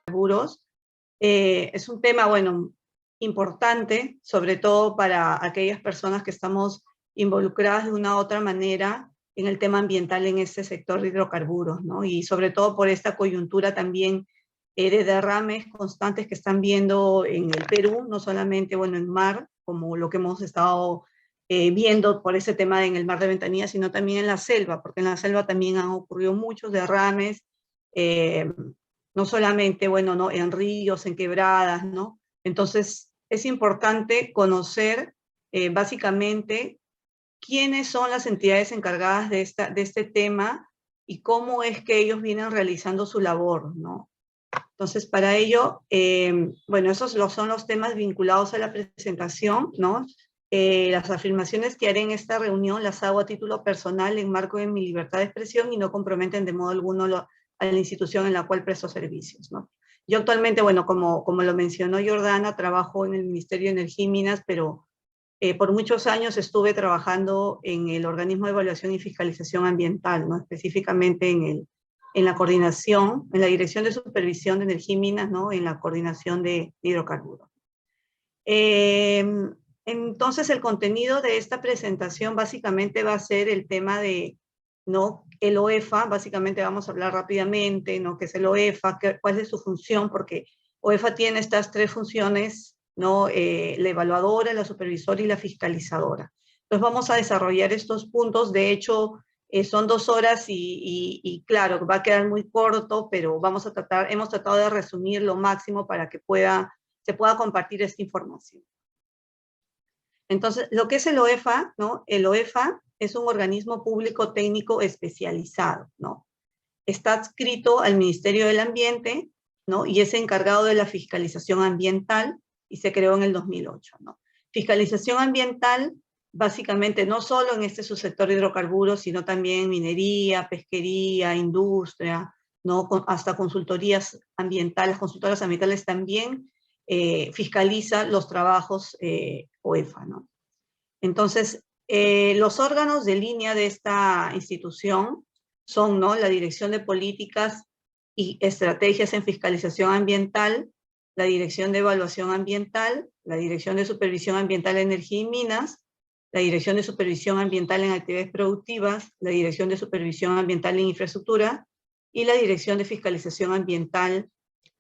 Seguros. Es un tema, bueno, importante, sobre todo para aquellas personas que estamos involucradas de una u otra manera en el tema ambiental en este sector de hidrocarburos, ¿no? Y sobre todo por esta coyuntura también de derrames constantes que están viendo en el Perú, no solamente, bueno, en mar, como lo que hemos estado viendo por ese tema en el mar de Ventanilla, sino también en la selva, porque en la selva también han ocurrido muchos derrames, no solamente, bueno, ¿no? En ríos, en quebradas, ¿no? Entonces, es importante conocer básicamente quiénes son las entidades encargadas de este tema y cómo es que ellos vienen realizando su labor, ¿no? Entonces, para ello, bueno, esos son los temas vinculados a la presentación, ¿no? Las afirmaciones que haré en esta reunión las hago a título personal en marco de mi libertad de expresión y no comprometen de modo alguno a la institución en la cual presto servicios, ¿no? Yo actualmente, bueno, como lo mencionó Jordana, trabajo en el Ministerio de Energía y Minas, pero por muchos años estuve trabajando en el organismo de evaluación y fiscalización ambiental, ¿no? Específicamente en la coordinación, en la Dirección de Supervisión de Energía y Minas, ¿no? En la coordinación de hidrocarburos. Entonces, el contenido de esta presentación básicamente va a ser el tema de, ¿no? El OEFA, básicamente vamos a hablar rápidamente, ¿no? ¿Qué es el OEFA? ¿Cuál es su función? Porque OEFA tiene estas tres funciones, ¿no? La evaluadora, la supervisora y la fiscalizadora. Entonces vamos a desarrollar estos puntos. De hecho, son 2 horas y claro, va a quedar muy corto, pero hemos tratado de resumir lo máximo para que se pueda compartir esta información. Entonces, lo que es el OEFA, ¿no? El OEFA es un organismo público técnico especializado, ¿no? Está adscrito al Ministerio del Ambiente, ¿no? Y es encargado de la fiscalización ambiental y se creó en el 2008, ¿no? Fiscalización ambiental, básicamente, no solo en este subsector de hidrocarburos, sino también minería, pesquería, industria, ¿no? Hasta consultoras ambientales también fiscaliza los trabajos OEFA, ¿no? Entonces, los órganos de línea de esta institución son, ¿no? La Dirección de Políticas y Estrategias en Fiscalización Ambiental, la Dirección de Evaluación Ambiental, la Dirección de Supervisión Ambiental de Energía y Minas, la Dirección de Supervisión Ambiental en Actividades Productivas, la Dirección de Supervisión Ambiental en Infraestructura y la Dirección de Fiscalización Ambiental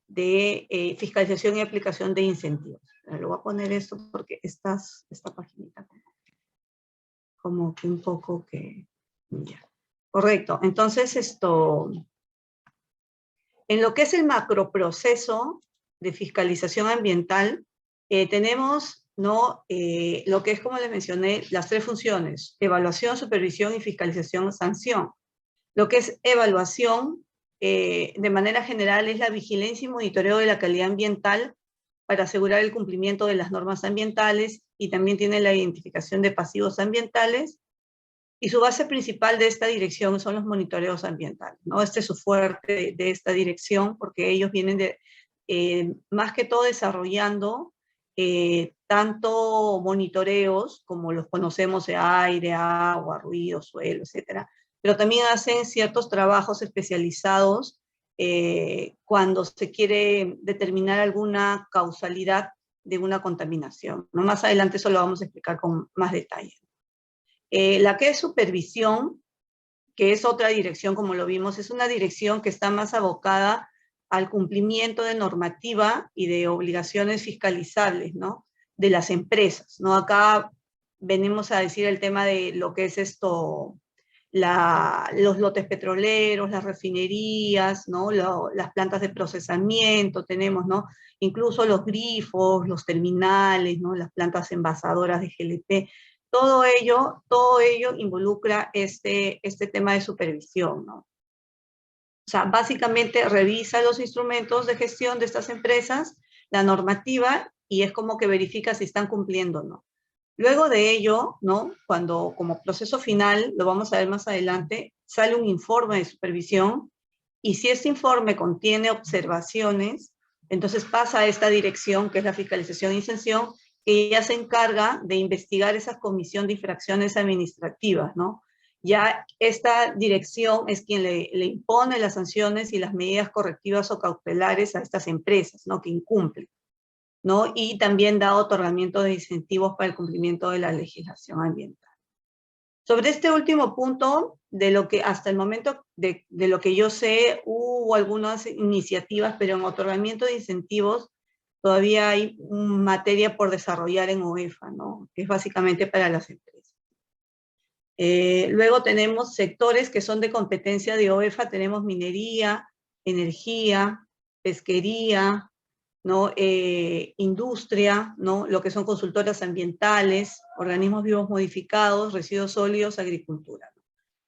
de Fiscalización y Aplicación de Incentivos. Lo voy a poner esto porque esta paginita como que un poco que... Ya. Correcto. Entonces, en lo que es el macroproceso de fiscalización ambiental, tenemos, ¿no? Lo que es, como les mencioné, las 3 funciones: evaluación, supervisión y fiscalización, sanción. Lo que es evaluación, de manera general, es la vigilancia y monitoreo de la calidad ambiental para asegurar el cumplimiento de las normas ambientales, y también tiene la identificación de pasivos ambientales, y su base principal de esta dirección son los monitoreos ambientales, ¿no? Este es su fuerte de esta dirección, porque ellos vienen más que todo desarrollando tanto monitoreos, como los conocemos de aire, agua, ruido, suelo, etcétera, pero también hacen ciertos trabajos especializados cuando se quiere determinar alguna causalidad de una contaminación, ¿no? Más adelante eso lo vamos a explicar con más detalle. La que es supervisión, que es otra dirección, como lo vimos, es una dirección que está más abocada al cumplimiento de normativa y de obligaciones fiscalizables, ¿no? De las empresas, ¿no? Acá venimos a decir el tema de lo que es los lotes petroleros, las refinerías, ¿no? Las plantas de procesamiento tenemos, ¿no? Incluso los grifos, los terminales, ¿no? Las plantas envasadoras de GLP. Todo ello involucra este tema de supervisión, ¿no? O sea, básicamente revisa los instrumentos de gestión de estas empresas, la normativa, y es como que verifica si están cumpliendo o no. Luego de ello, ¿no? Cuando como proceso final, lo vamos a ver más adelante, sale un informe de supervisión, y si este informe contiene observaciones, entonces pasa a esta dirección, que es la fiscalización y sanción, que ya se encarga de investigar esa comisión de infracciones administrativas, ¿no? Ya esta dirección es quien le impone las sanciones y las medidas correctivas o cautelares a estas empresas, ¿no? Que incumplen, ¿no? Y también da otorgamiento de incentivos para el cumplimiento de la legislación ambiental. Sobre este último punto, de lo que hasta el momento, de lo que yo sé, hubo algunas iniciativas, pero en otorgamiento de incentivos todavía hay materia por desarrollar en OEFA, ¿no? Que es básicamente para las empresas. Luego tenemos sectores que son de competencia de OEFA, tenemos minería, energía, pesquería, ¿no? Industria, ¿no? Lo que son consultoras ambientales, organismos vivos modificados, residuos sólidos, agricultura.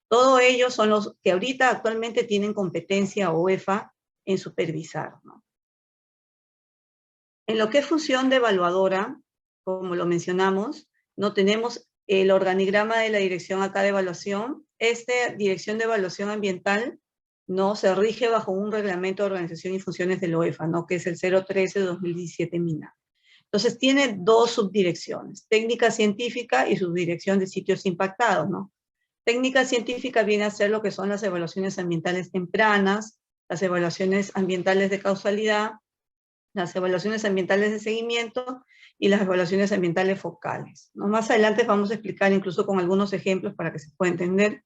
Todos ellos son los que ahorita actualmente tienen competencia OEFA en supervisar, ¿no? En lo que es función de evaluadora, como lo mencionamos, no tenemos el organigrama de la dirección acá de evaluación. Esta dirección de evaluación ambiental no se rige bajo un reglamento de organización y funciones del OEFA, ¿no? Que es el 013-2017 MINA. Entonces tiene dos subdirecciones, técnica científica y subdirección de sitios impactados, ¿no? Técnica científica viene a ser lo que son las evaluaciones ambientales tempranas, las evaluaciones ambientales de causalidad, las evaluaciones ambientales de seguimiento y las evaluaciones ambientales focales, ¿no? Más adelante vamos a explicar incluso con algunos ejemplos para que se pueda entender.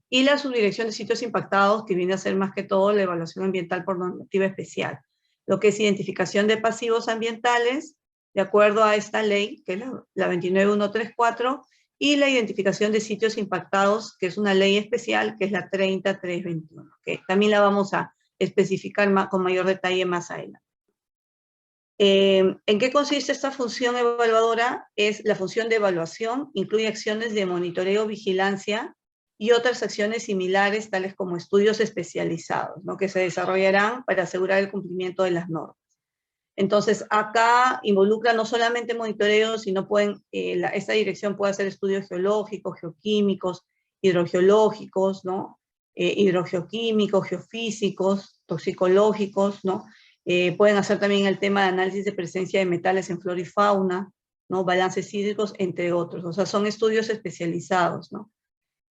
Y la subdirección de sitios impactados, que viene a ser más que todo la evaluación ambiental por normativa especial, lo que es identificación de pasivos ambientales, de acuerdo a esta ley, que es la 29134, y la identificación de sitios impactados, que es una ley especial, que es la 30321, que también la vamos a especificar con mayor detalle más adelante. ¿En qué consiste esta función evaluadora? Es la función de evaluación, incluye acciones de monitoreo, vigilancia y otras acciones similares, tales como estudios especializados, ¿no? Que se desarrollarán para asegurar el cumplimiento de las normas. Entonces, acá involucra no solamente monitoreo, sino esta dirección puede hacer estudios geológicos, geoquímicos, hidrogeológicos, ¿no? Hidrogeoquímicos, geofísicos, toxicológicos, ¿no? Pueden hacer también el tema de análisis de presencia de metales en flora y fauna, ¿no? Balances hídricos, entre otros. O sea, son estudios especializados, ¿no?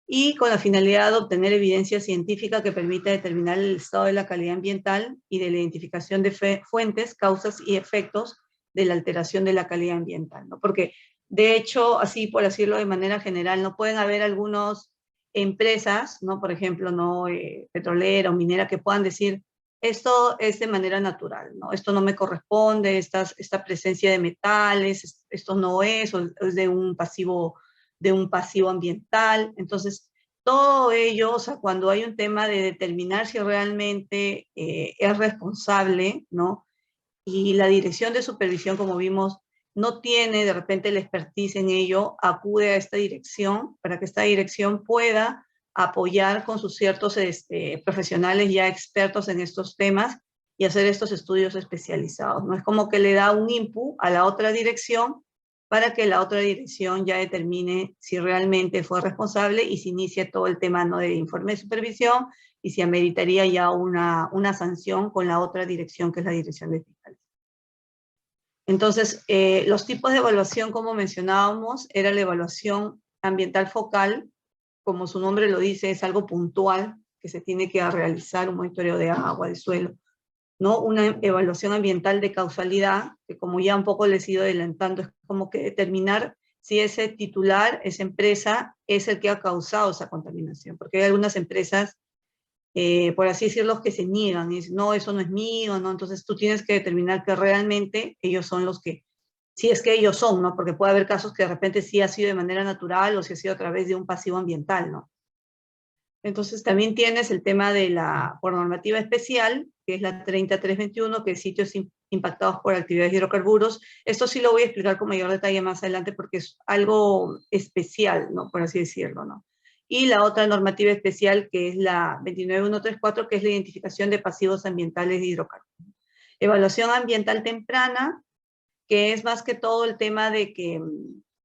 Y con la finalidad de obtener evidencia científica que permita determinar el estado de la calidad ambiental y de la identificación de fuentes, causas y efectos de la alteración de la calidad ambiental, ¿no? Porque, de hecho, así por decirlo de manera general, no pueden haber algunas empresas, ¿no? Por ejemplo, ¿no? Petrolera o minera, que puedan decir, esto es de manera natural, ¿no? Esto no me corresponde, esta presencia de metales, esto no es, o es de un pasivo ambiental. Entonces, todo ello, o sea, cuando hay un tema de determinar si realmente es responsable, ¿no? Y la dirección de supervisión, como vimos, no tiene de repente la expertise en ello, acude a esta dirección para que esta dirección pueda apoyar con sus ciertos profesionales ya expertos en estos temas y hacer estos estudios especializados, ¿no? Es como que le da un input a la otra dirección para que la otra dirección ya determine si realmente fue responsable y se inicie todo el tema, ¿no? De informe de supervisión y si ameritaría ya una sanción con la otra dirección, que es la dirección de fiscales. Entonces, los tipos de evaluación, como mencionábamos, era la evaluación ambiental focal, como su nombre lo dice, es algo puntual que se tiene que realizar, un monitoreo de agua, de suelo, ¿no? Una evaluación ambiental de causalidad, que como ya un poco les he ido adelantando, es como que determinar si ese titular, esa empresa, es el que ha causado esa contaminación, porque hay algunas empresas, por así decirlo, que se niegan y dicen, no, eso no es mío, ¿no? Entonces tú tienes que determinar que realmente ellos son los que, si es que ellos son, ¿no? Porque puede haber casos que de repente sí ha sido de manera natural o si ha sido a través de un pasivo ambiental, ¿no? Entonces también tienes el tema de la, por normativa especial, que es la 30321, que es sitios impactados por actividades de hidrocarburos. Esto sí lo voy a explicar con mayor detalle más adelante porque es algo especial, ¿no? Por así decirlo, ¿no? Y la otra normativa especial, que es la 29134, que es la identificación de pasivos ambientales de hidrocarburos. Evaluación ambiental temprana, que es más que todo el tema de que,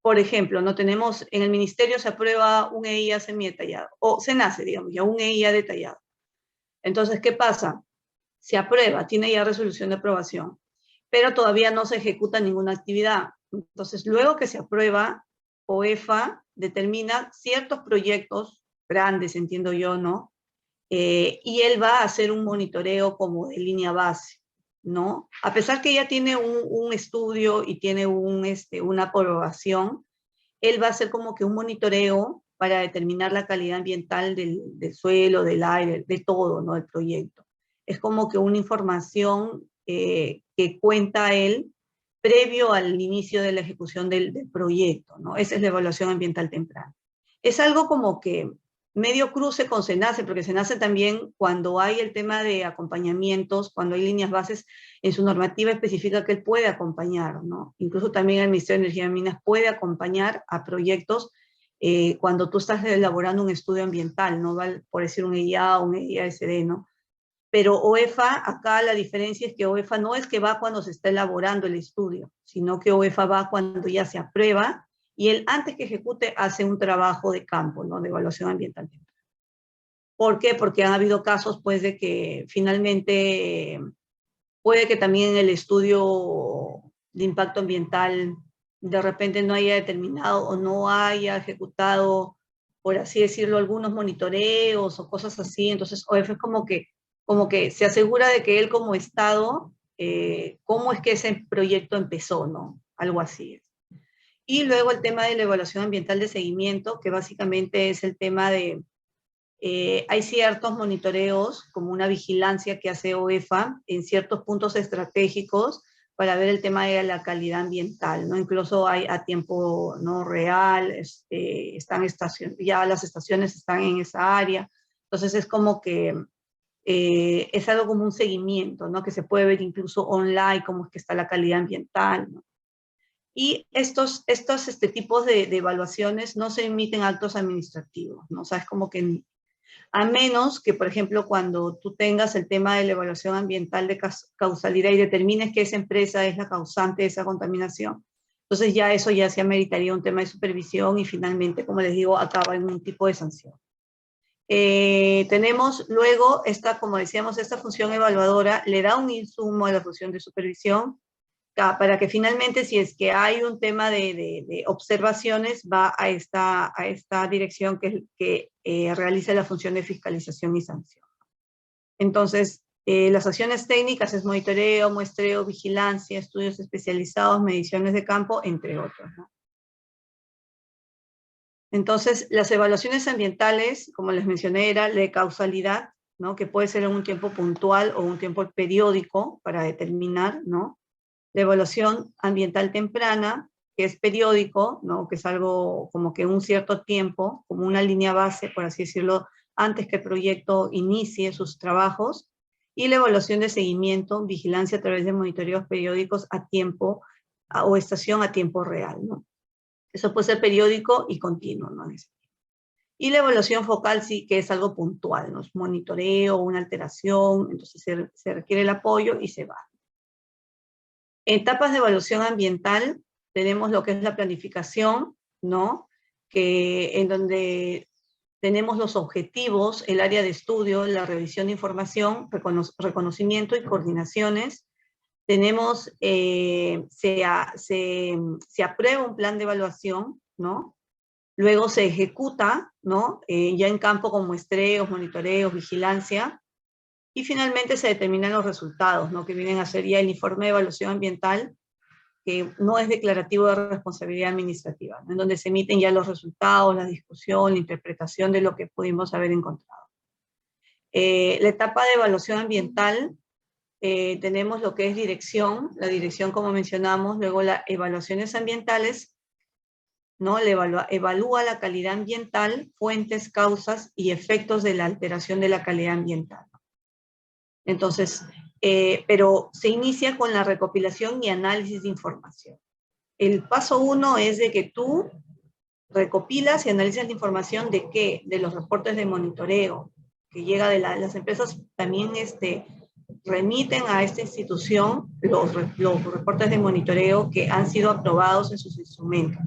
por ejemplo, no tenemos, en el ministerio se aprueba un EIA semi-detallado, o se nace, digamos, ya un EIA detallado. Entonces, ¿qué pasa? Se aprueba, tiene ya resolución de aprobación, pero todavía no se ejecuta ninguna actividad. Entonces, luego que se aprueba, OEFA determina ciertos proyectos grandes, entiendo yo, ¿no? Y él va a hacer un monitoreo como de línea base, ¿no? A pesar que ya tiene un estudio y tiene una aprobación, él va a hacer como que un monitoreo para determinar la calidad ambiental del suelo, del aire, de todo, ¿no? Del proyecto. Es como que una información que cuenta él previo al inicio de la ejecución del proyecto, ¿no? Esa es la evaluación ambiental temprana. Es algo como que medio cruce con SENACE, porque SENACE también, cuando hay el tema de acompañamientos, cuando hay líneas bases, en su normativa específica que él puede acompañar, ¿no? Incluso también el Ministerio de Energía y Minas puede acompañar a proyectos cuando tú estás elaborando un estudio ambiental, ¿no? Por decir un EIA o un EIA-SD, ¿no? Pero OEFA, acá la diferencia es que OEFA no es que va cuando se está elaborando el estudio, sino que OEFA va cuando ya se aprueba y él antes que ejecute hace un trabajo de campo, ¿no? De evaluación ambiental. ¿Por qué? Porque han habido casos, pues, de que finalmente puede que también el estudio de impacto ambiental de repente no haya determinado o no haya ejecutado, por así decirlo, algunos monitoreos o cosas así. Entonces, OEF es como que se asegura de que él como Estado, cómo es que ese proyecto empezó, ¿no? Algo así. Y luego el tema de la evaluación ambiental de seguimiento, que básicamente es el tema de hay ciertos monitoreos, como una vigilancia que hace OEFA en ciertos puntos estratégicos para ver el tema de la calidad ambiental, ¿no? Incluso hay a tiempo no real, están ya las estaciones están en esa área, entonces es como que es algo como un seguimiento, ¿no? Que se puede ver incluso online cómo es que está la calidad ambiental, ¿no? Y estos tipos de evaluaciones no se emiten actos administrativos, ¿no? O sea, es como que a menos que, por ejemplo, cuando tú tengas el tema de la evaluación ambiental de causalidad y determines que esa empresa es la causante de esa contaminación, entonces ya eso ya se ameritaría un tema de supervisión y finalmente, como les digo, acaba en un tipo de sanción. Tenemos luego como decíamos, esta función evaluadora le da un insumo a la función de supervisión para que finalmente, si es que hay un tema de observaciones, va a esta dirección que realiza la función de fiscalización y sanción. Entonces, las acciones técnicas es monitoreo, muestreo, vigilancia, estudios especializados, mediciones de campo, entre otros, ¿no? Entonces, las evaluaciones ambientales, como les mencioné, era de causalidad, ¿no? Que puede ser en un tiempo puntual o un tiempo periódico para determinar, ¿no? La evaluación ambiental temprana, que es periódico, ¿no? Que es algo como que un cierto tiempo, como una línea base, por así decirlo, antes que el proyecto inicie sus trabajos, y la evaluación de seguimiento, vigilancia a través de monitoreos periódicos a tiempo o estación a tiempo real, ¿no? Eso puede ser periódico y continuo, ¿no? Y la evaluación focal sí que es algo puntual, ¿no? Es monitoreo, una alteración, entonces se requiere el apoyo y se va. Etapas de evaluación ambiental, tenemos lo que es la planificación, ¿no? En donde tenemos los objetivos, el área de estudio, la revisión de información, reconocimiento y coordinaciones. Tenemos, se aprueba un plan de evaluación, ¿no? Luego se ejecuta, ¿no? Ya en campo con muestreos, monitoreos, vigilancia. Y finalmente se determinan los resultados, ¿no? Que vienen a ser ya el informe de evaluación ambiental, que no es declarativo de responsabilidad administrativa, ¿no? En donde se emiten ya los resultados, la discusión, la interpretación de lo que pudimos haber encontrado. La etapa de evaluación ambiental, tenemos lo que es dirección, la dirección como mencionamos, luego las evaluaciones ambientales, ¿no? Evalúa la calidad ambiental, fuentes, causas y efectos de la alteración de la calidad ambiental. Entonces, pero se inicia con la recopilación y análisis de información. El paso 1 es de que tú recopilas y analizas la información de qué, de los reportes de monitoreo que llega de las empresas, también remiten a esta institución los reportes de monitoreo que han sido aprobados en sus instrumentos.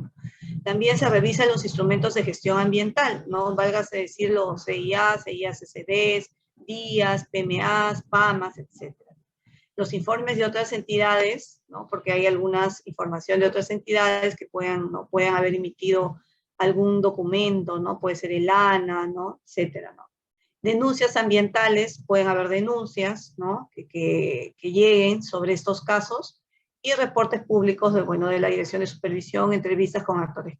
También se revisan los instrumentos de gestión ambiental, ¿no? Válgase decir los CIA, CIA-CCDs, DIAS, PMAs, PAMAs, etc. los informes de otras entidades, ¿no? Porque hay algunas información de otras entidades que ¿no? Puedan haber emitido algún documento, ¿no? Puede ser el ANA, ¿no? Etcétera, ¿no? Denuncias ambientales, pueden haber denuncias, ¿no? Que lleguen sobre estos casos, y reportes públicos de, bueno, de la Dirección de Supervisión, entrevistas con actores.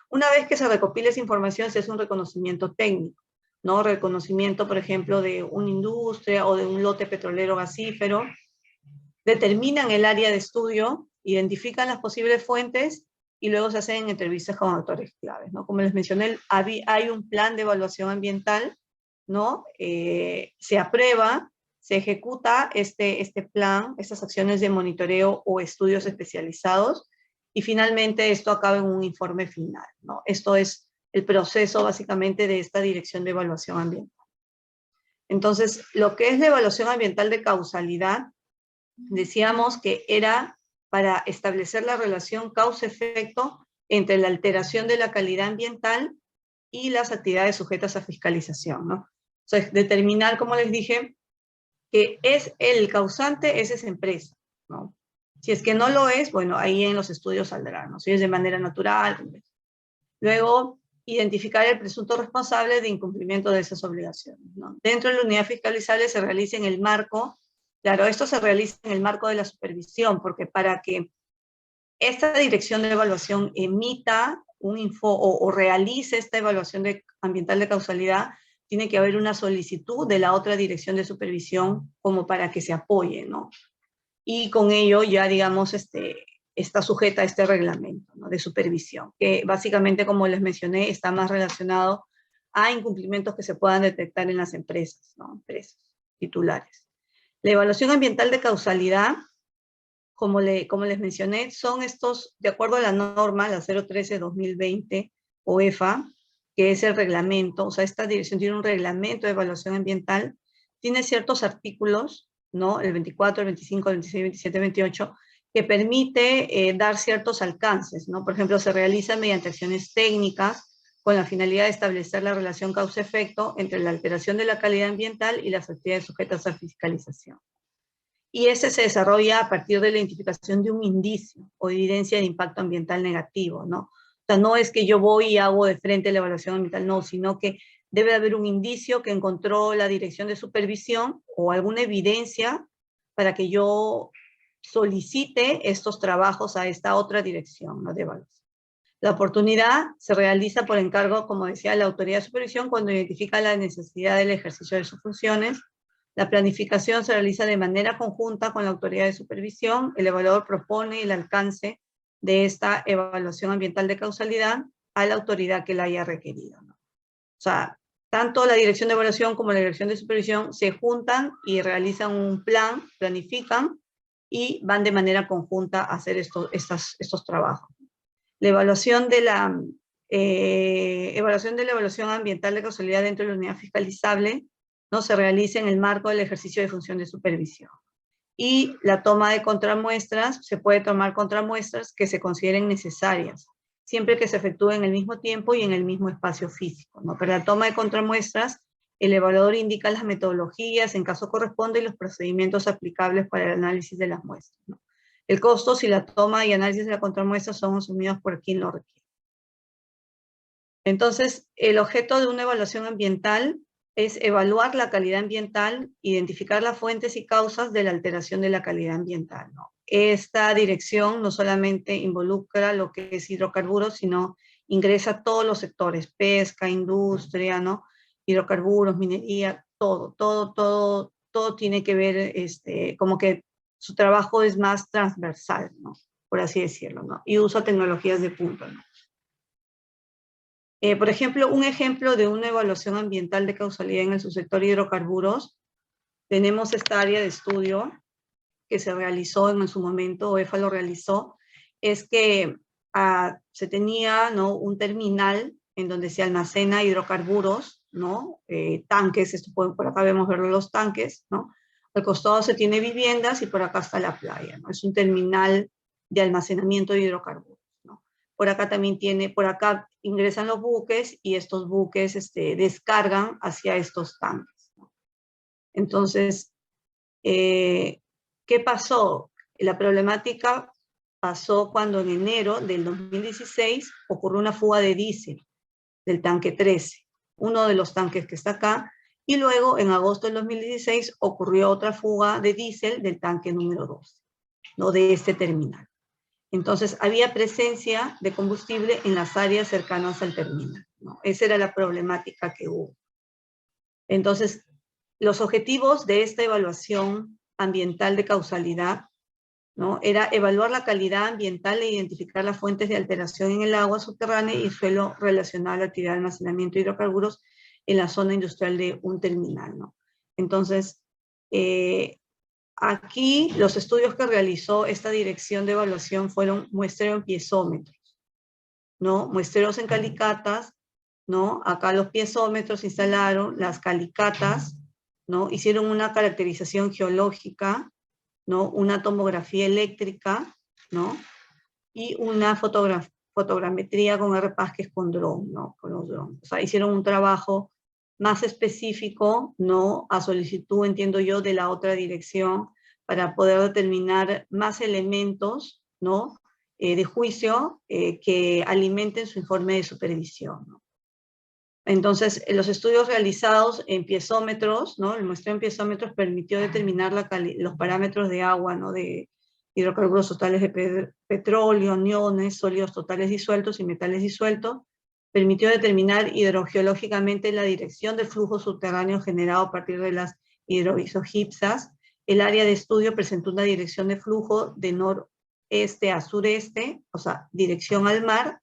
Una vez que se recopila esa información, se hace un reconocimiento técnico, ¿no? Reconocimiento, por ejemplo, de una industria o de un lote petrolero gasífero. Determinan el área de estudio, identifican las posibles fuentes y luego se hacen entrevistas con autores claves, ¿no? Como les mencioné, hay un plan de evaluación ambiental, ¿no? Se aprueba, se ejecuta este plan, estas acciones de monitoreo o estudios especializados, y finalmente esto acaba en un informe final, ¿no? Esto es el proceso básicamente de esta dirección de evaluación ambiental. Entonces, lo que es la evaluación ambiental de causalidad, decíamos que era para establecer la relación causa-efecto entre la alteración de la calidad ambiental y las actividades sujetas a fiscalización, ¿no? O sea, determinar, como les dije, que es el causante, es esa empresa, ¿no? Si es que no lo es, bueno, ahí en los estudios saldrá, ¿no? Si es de manera natural. Luego, identificar el presunto responsable de incumplimiento de esas obligaciones, ¿no? Dentro de la unidad fiscalizable se realiza en el marco, claro, esto se realiza en el marco de la supervisión, porque para que esta dirección de evaluación emita un info o realice esta evaluación ambiental de causalidad, tiene que haber una solicitud de la otra dirección de supervisión como para que se apoye, ¿no? Y con ello ya, digamos, está sujeta a este reglamento, ¿no? De supervisión, que básicamente, como les mencioné, está más relacionado a incumplimientos que se puedan detectar en las empresas, ¿no? Empresas titulares. La evaluación ambiental de causalidad, como les mencioné, son estos, de acuerdo a la norma, la 013-2020 OEFA, que es el reglamento, o sea, esta dirección tiene un reglamento de evaluación ambiental, tiene ciertos artículos, ¿no? El 24, el 25, el 26, 27, 28, que permite dar ciertos alcances, ¿no? Por ejemplo, se realiza mediante acciones técnicas con la finalidad de establecer la relación causa-efecto entre la alteración de la calidad ambiental y las actividades sujetas a fiscalización. Y ese se desarrolla a partir de la identificación de un indicio o evidencia de impacto ambiental negativo, ¿no? O sea, no es que yo voy y hago de frente la evaluación ambiental, no, sino que debe haber un indicio que encontró la dirección de supervisión o alguna evidencia para que yo solicite estos trabajos a esta otra dirección, ¿no? De evaluación. La oportunidad se realiza por encargo, como decía, la autoridad de supervisión cuando identifica la necesidad del ejercicio de sus funciones. La planificación se realiza de manera conjunta con la autoridad de supervisión. El evaluador propone el alcance de esta evaluación ambiental de causalidad a la autoridad que la haya requerido, ¿no? O sea, tanto la dirección de evaluación como la dirección de supervisión se juntan y realizan un plan, planifican y van de manera conjunta a hacer estos trabajos. La evaluación de la evaluación ambiental de causalidad dentro de la unidad fiscalizable, ¿no? Se realiza en el marco del ejercicio de función de supervisión. Y la toma de contramuestras, se puede tomar contramuestras que se consideren necesarias, siempre que se efectúe en el mismo tiempo y en el mismo espacio físico, ¿no? Pero la toma de contramuestras, el evaluador indica las metodologías, en caso corresponde, y los procedimientos aplicables para el análisis de las muestras, ¿no? El costo, si la toma y análisis de la contramuestra son asumidos por quien lo requiere. Entonces, el objeto de una evaluación ambiental es evaluar la calidad ambiental, identificar las fuentes y causas de la alteración de la calidad ambiental, ¿no? Esta dirección no solamente involucra lo que es hidrocarburos, sino ingresa a todos los sectores, pesca, industria, ¿no? Hidrocarburos, minería, todo tiene que ver, como que su trabajo es más transversal, ¿no? Por así decirlo, ¿no? Y usa tecnologías de punta, ¿no? Por ejemplo, un ejemplo de una evaluación ambiental de causalidad en el subsector hidrocarburos, tenemos esta área de estudio que se realizó en su momento, OEFA lo realizó, es que se tenía, ¿no? Un terminal en donde se almacena hidrocarburos, ¿no? Tanques, por acá vemos ver los tanques, ¿no? Al costado se tiene viviendas y por acá está la playa, ¿no? Es un terminal de almacenamiento de hidrocarburos, ¿no? Por acá también por acá ingresan los buques y estos buques descargan hacia estos tanques, ¿no? Entonces, ¿Qué pasó? La problemática pasó cuando en enero del 2016 ocurrió una fuga de diésel del tanque 13, uno de los tanques que está acá, y luego en agosto del 2016 ocurrió otra fuga de diésel del tanque número 12, ¿no? De este terminal. Entonces había presencia de combustible en las áreas cercanas al terminal, ¿no? Esa era la problemática que hubo. Entonces, los objetivos de esta evaluación ambiental de causalidad, ¿no? Era evaluar la calidad ambiental e identificar las fuentes de alteración en el agua subterránea y suelo relacionada a la actividad de almacenamiento de hidrocarburos en la zona industrial de un terminal, ¿no? Entonces, aquí los estudios que realizó esta dirección de evaluación fueron muestreo en piezómetros, ¿no? Muestreos en calicatas, ¿no? Acá los piezómetros instalaron, las calicatas, ¿no? Hicieron una caracterización geológica, ¿no? Una tomografía eléctrica, ¿no? Y una fotogrametría con RPAS, que es con dron, ¿no? Con los drones. O sea, hicieron un trabajo más específico, ¿no? A solicitud, entiendo yo, de la otra dirección, para poder determinar más elementos, ¿no? De juicio que alimenten su informe de supervisión, ¿no? Entonces, los estudios realizados en piezómetros, ¿no? El muestreo en piezómetros permitió determinar los parámetros de agua, ¿no? De hidrocarburos totales de petróleo, aniones, sólidos totales disueltos y metales disueltos. Permitió determinar hidrogeológicamente la dirección del flujo subterráneo generado a partir de las hidroisogipsas. El área de estudio presentó una dirección de flujo de noreste a sureste, o sea, dirección al mar,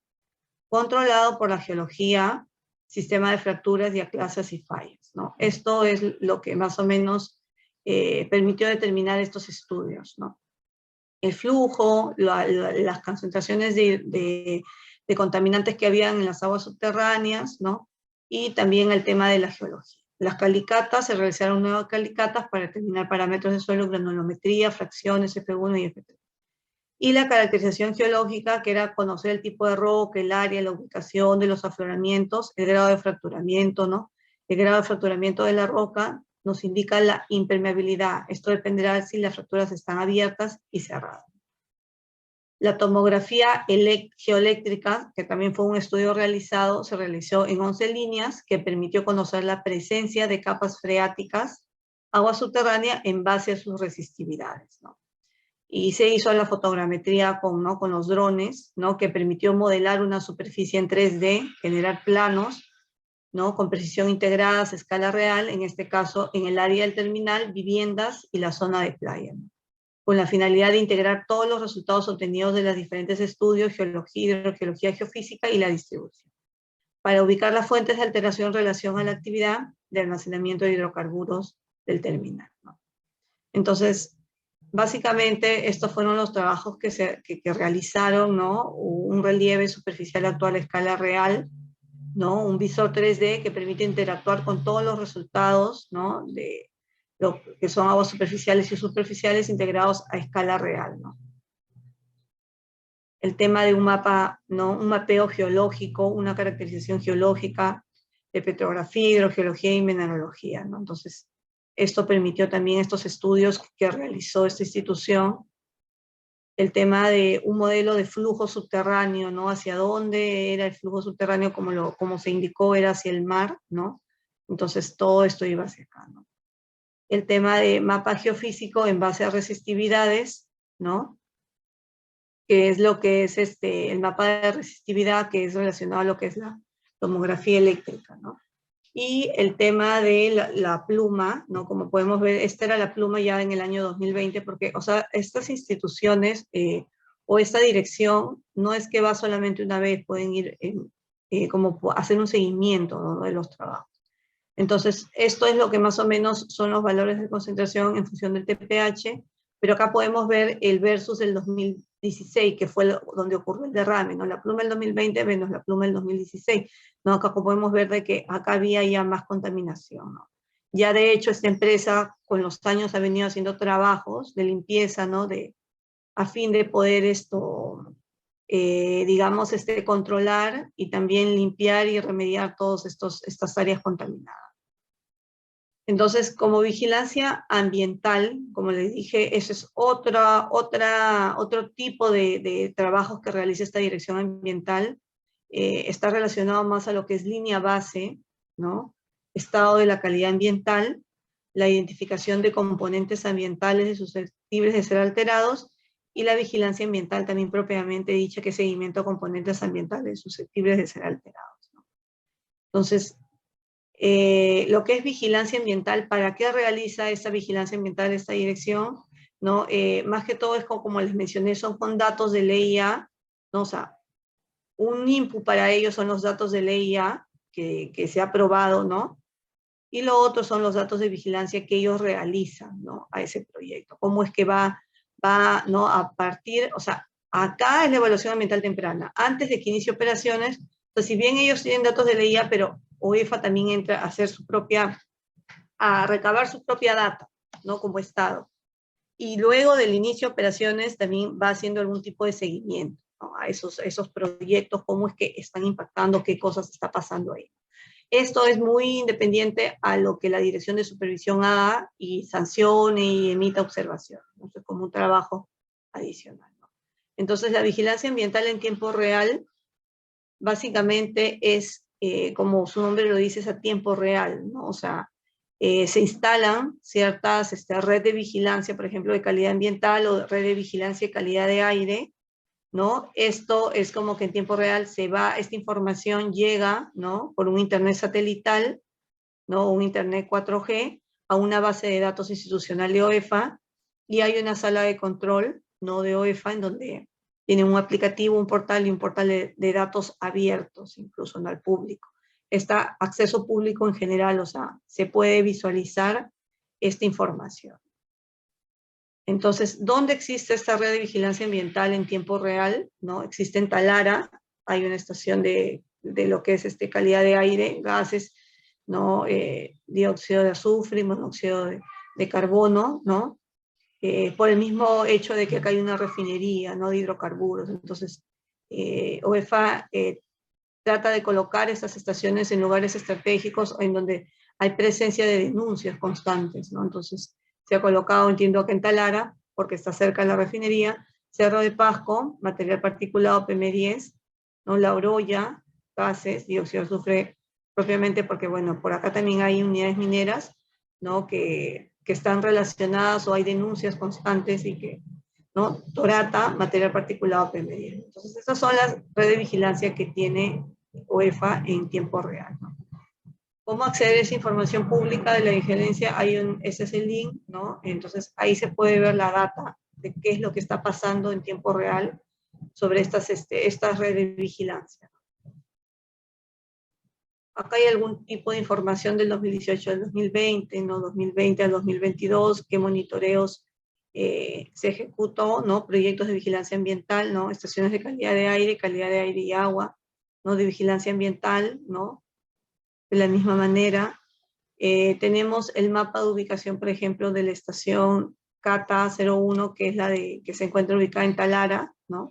controlado por la geología, sistema de fracturas, diaclasas y fallas, ¿no? Esto es lo que más o menos permitió determinar estos estudios, ¿no? El flujo, las concentraciones de contaminantes que habían en las aguas subterráneas, ¿no? Y también el tema de la geología. Las calicatas, se realizaron nuevas calicatas para determinar parámetros de suelo, granulometría, fracciones, F1 y F3. Y la caracterización geológica, que era conocer el tipo de roca, el área, la ubicación de los afloramientos, el grado de fracturamiento, ¿no? El grado de fracturamiento de la roca nos indica la impermeabilidad. Esto dependerá si las fracturas están abiertas y cerradas. La tomografía geoeléctrica, que también fue un estudio realizado, se realizó en 11 líneas, que permitió conocer la presencia de capas freáticas, agua subterránea, en base a sus resistividades, ¿no? Y se hizo la fotogrametría ¿no? con los drones, ¿no? Que permitió modelar una superficie en 3D, generar planos, ¿no? Con precisión integrada a escala real, en este caso en el área del terminal, viviendas y la zona de playa, ¿no? Con la finalidad de integrar todos los resultados obtenidos de los diferentes estudios, geología, hidrogeología, geofísica y la distribución, para ubicar las fuentes de alteración en relación a la actividad de almacenamiento de hidrocarburos del terminal, ¿no? Entonces, básicamente, estos fueron los trabajos que realizaron, ¿no? Un relieve superficial actual a escala real, ¿no? Un visor 3D que permite interactuar con todos los resultados, ¿no? De lo que son aguas superficiales y superficiales integrados a escala real, ¿no? El tema de un mapa, ¿no? Un mapeo geológico, una caracterización geológica de petrografía, hidrogeología y mineralogía, ¿no? Entonces, esto permitió también estos estudios que realizó esta institución, el tema de un modelo de flujo subterráneo, ¿no? Hacia dónde era el flujo subterráneo, como se indicó, era hacia el mar, ¿no? Entonces todo esto iba hacia acá, ¿no? El tema de mapa geofísico en base a resistividades, ¿no? Que es lo que es el mapa de resistividad, que es relacionado a lo que es la tomografía eléctrica, ¿no? Y el tema de la pluma, ¿no? Como podemos ver, esta era la pluma ya en el año 2020, porque, o sea, estas instituciones o esta dirección no es que va solamente una vez, pueden ir como hacer un seguimiento, ¿no? De los trabajos. Entonces, esto es lo que más o menos son los valores de concentración en función del TPH, pero acá podemos ver el versus del 2016, que fue donde ocurrió el derrame, ¿no? La pluma del 2020 menos la pluma del 2016, ¿no? Acá podemos ver de que acá había ya más contaminación, ¿no? Ya de hecho esta empresa con los años ha venido haciendo trabajos de limpieza, ¿no? A fin de poder digamos, controlar y también limpiar y remediar todas estas áreas contaminadas. Entonces, como vigilancia ambiental, como les dije, ese es otro tipo de trabajos que realiza esta dirección ambiental. Está relacionado más a lo que es línea base, ¿no? Estado de la calidad ambiental, la identificación de componentes ambientales susceptibles de ser alterados y la vigilancia ambiental también propiamente dicha, que es seguimiento a componentes ambientales susceptibles de ser alterados, ¿no? Entonces, lo que es vigilancia ambiental, ¿para qué realiza esta vigilancia ambiental esta dirección? ¿No? Más que todo es como les mencioné, son con datos de ley A, ¿no? O sea, un input para ellos son los datos de ley A que se ha aprobado, ¿no? Y lo otro son los datos de vigilancia que ellos realizan, ¿no? A ese proyecto. ¿Cómo es que ¿no? A partir, o sea, acá es la evaluación ambiental temprana. Antes de que inicie operaciones, pues si bien ellos tienen datos de ley A, pero OEFA también entra a hacer a recabar su propia data, ¿no? Como Estado. Y luego del inicio de operaciones también va haciendo algún tipo de seguimiento, ¿no? A esos proyectos, cómo es que están impactando, qué cosas está pasando ahí. Esto es muy independiente a lo que la Dirección de Supervisión haga y sancione y emita observación, ¿no? Es como un trabajo adicional, ¿no? Entonces, la vigilancia ambiental en tiempo real básicamente es, como su nombre lo dice, es a tiempo real, ¿no? O sea, se instalan ciertas red de vigilancia, por ejemplo, de calidad ambiental o red de vigilancia de calidad de aire, ¿no? Esto es como que en tiempo real esta información llega, ¿no? Por un internet satelital, ¿no? Un internet 4G a una base de datos institucional de OEFA y hay una sala de control, ¿no? De OEFA en donde tienen un aplicativo, un portal y un portal de datos abiertos, incluso no al público. Está acceso público en general, o sea, se puede visualizar esta información. Entonces, ¿dónde existe esta red de vigilancia ambiental en tiempo real? ¿No? Existe en Talara, hay una estación de lo que es calidad de aire, gases, ¿no? Dióxido de azufre y monóxido de carbono, ¿no? Por el mismo hecho de que acá hay una refinería, ¿no? De hidrocarburos. Entonces, OEFA trata de colocar estas estaciones en lugares estratégicos en donde hay presencia de denuncias constantes, ¿no? Entonces, se ha colocado, entiendo, acá en Talara, porque está cerca de la refinería, Cerro de Pasco, material particulado PM10, ¿no? La Oroya, gases, dióxido de azufre, propiamente porque, bueno, por acá también hay unidades mineras, ¿no? Que están relacionadas o hay denuncias constantes y que, ¿no? Torata, material particulado PM10. Entonces, estas son las redes de vigilancia que tiene OEFA en tiempo real, ¿no? ¿Cómo acceder a esa información pública de la vigilancia? Ese es el link, ¿no? Entonces, ahí se puede ver la data de qué es lo que está pasando en tiempo real sobre estas redes de vigilancia. Acá hay algún tipo de información del 2018 al 2020, ¿no? 2020 al 2022, qué monitoreos se ejecutó, ¿no? Proyectos de vigilancia ambiental, ¿no? Estaciones de calidad de aire y agua, ¿no? De vigilancia ambiental, ¿no? De la misma manera, tenemos el mapa de ubicación, por ejemplo, de la estación CATA 01, que es que se encuentra ubicada en Talara, ¿no?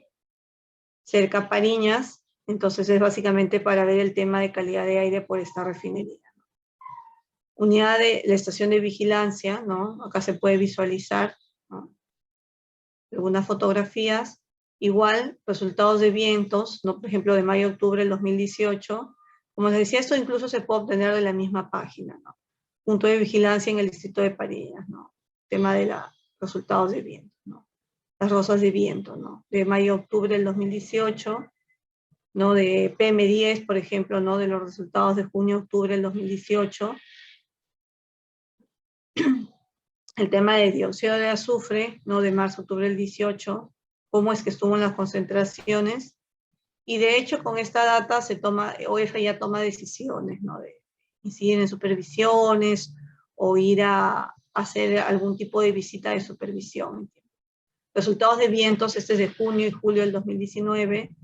Cerca a Pariñas. Entonces es básicamente para ver el tema de calidad de aire por esta refinería. Unidad de la estación de vigilancia, ¿no? Acá se puede visualizar, ¿no? Algunas fotografías. Igual, resultados de vientos, ¿no? Por ejemplo, de mayo-octubre del 2018. Como les decía, esto incluso se puede obtener de la misma página, ¿no? Punto de vigilancia en el distrito de Pariñas, ¿no? Tema de los resultados de viento, ¿no? Las rosas de viento, ¿no? De mayo-octubre del 2018, ¿no? De PM10, por ejemplo, ¿no? De los resultados de junio-octubre del 2018. El tema de dióxido de azufre, ¿no? De marzo-octubre del 18, cómo es que estuvo en las concentraciones. Y de hecho, con esta data OEFA ya toma decisiones, ¿no? De incidir en supervisiones o ir a hacer algún tipo de visita de supervisión. Resultados de vientos, este es de junio y julio del 2019,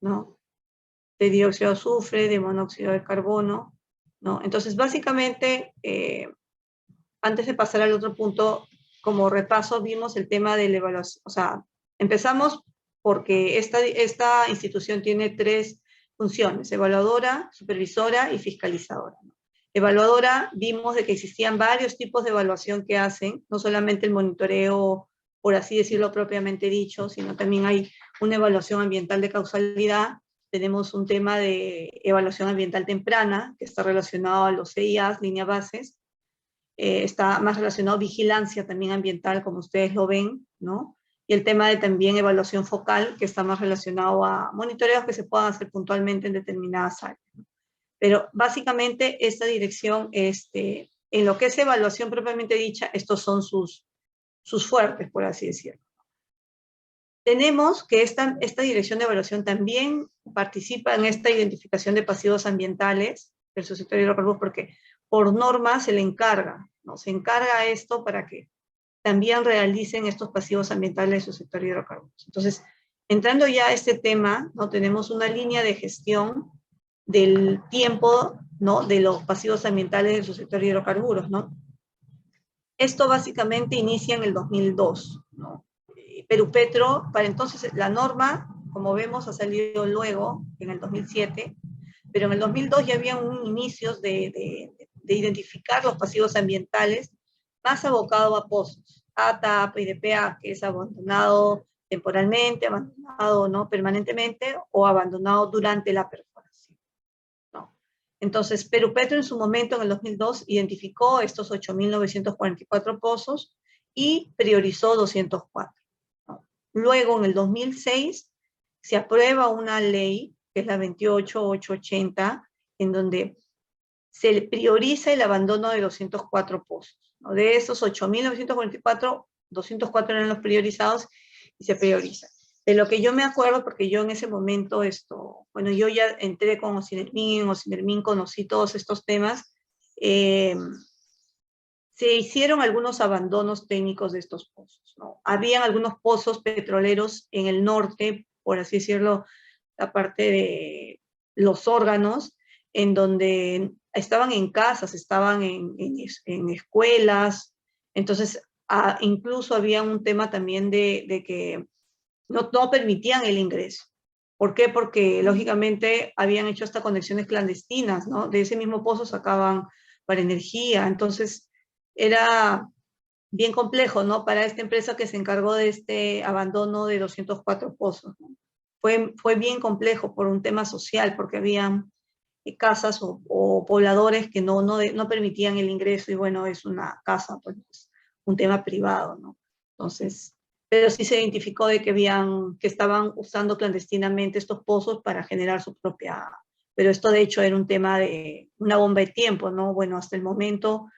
¿no? De dióxido de azufre, de monóxido de carbono, ¿no? Entonces, básicamente, antes de pasar al otro punto, como repaso, vimos el tema de la evaluación. O sea, empezamos porque esta institución tiene tres funciones: evaluadora, supervisora y fiscalizadora, ¿no? evaluadora vimos de que existían varios tipos de evaluación que hacen, no solamente el monitoreo, por así decirlo propiamente dicho, sino también hay una evaluación ambiental de causalidad. Tenemos un tema de evaluación ambiental temprana, que está relacionado a los CIAs, líneas bases. Está más relacionado a vigilancia también ambiental, como ustedes lo ven, ¿no? Y el tema de también evaluación focal, que está más relacionado a monitoreos que se puedan hacer puntualmente en determinadas áreas. Pero básicamente esta dirección, en lo que es evaluación propiamente dicha, estos son sus fuertes, por así decirlo. Tenemos que esta dirección de evaluación también participa en esta identificación de pasivos ambientales del subsector hidrocarburos, porque por norma se le encarga, ¿no? Se encarga esto para que también realicen estos pasivos ambientales del subsector hidrocarburos. Entonces, entrando ya a este tema, ¿no? Tenemos una línea de gestión del tiempo, ¿no? De los pasivos ambientales del subsector hidrocarburos, ¿no? Esto básicamente inicia en el 2002, ¿no? Perupetro, para entonces la norma, como vemos, ha salido luego, en el 2007, pero en el 2002 ya había un inicio de identificar los pasivos ambientales más abocado a pozos, ATAP y DPA, que es abandonado temporalmente, abandonado no permanentemente o abandonado durante la perforación, ¿no? Entonces, Perupetro en su momento, en el 2002, identificó estos 8.944 pozos y priorizó 204. Luego, en el 2006, se aprueba una ley, que es la 28880, en donde se prioriza el abandono de 204 pozos, ¿no? De esos 8.944, 204 eran los priorizados y se prioriza. De lo que yo me acuerdo, porque yo en ese momento, bueno, yo ya entré con Ocinermin, en Ocinermin conocí todos estos temas, se hicieron algunos abandonos técnicos de estos pozos, ¿no? Habían algunos pozos petroleros en el norte, por así decirlo, la parte de los órganos, en donde estaban en casas, estaban en escuelas, entonces incluso había un tema también de que no permitían el ingreso. ¿Por qué? Porque lógicamente habían hecho hasta conexiones clandestinas, ¿no? De ese mismo pozo sacaban para energía, entonces era bien complejo, ¿no? Para esta empresa que se encargó de este abandono de 204 pozos, ¿no? Fue bien complejo por un tema social, porque había casas o pobladores que no permitían el ingreso, y bueno, es una casa, pues, un tema privado, ¿no? Entonces, pero sí se identificó de que estaban usando clandestinamente estos pozos para generar su propia, pero esto de hecho era un tema de una bomba de tiempo, ¿no? Bueno, hasta el momento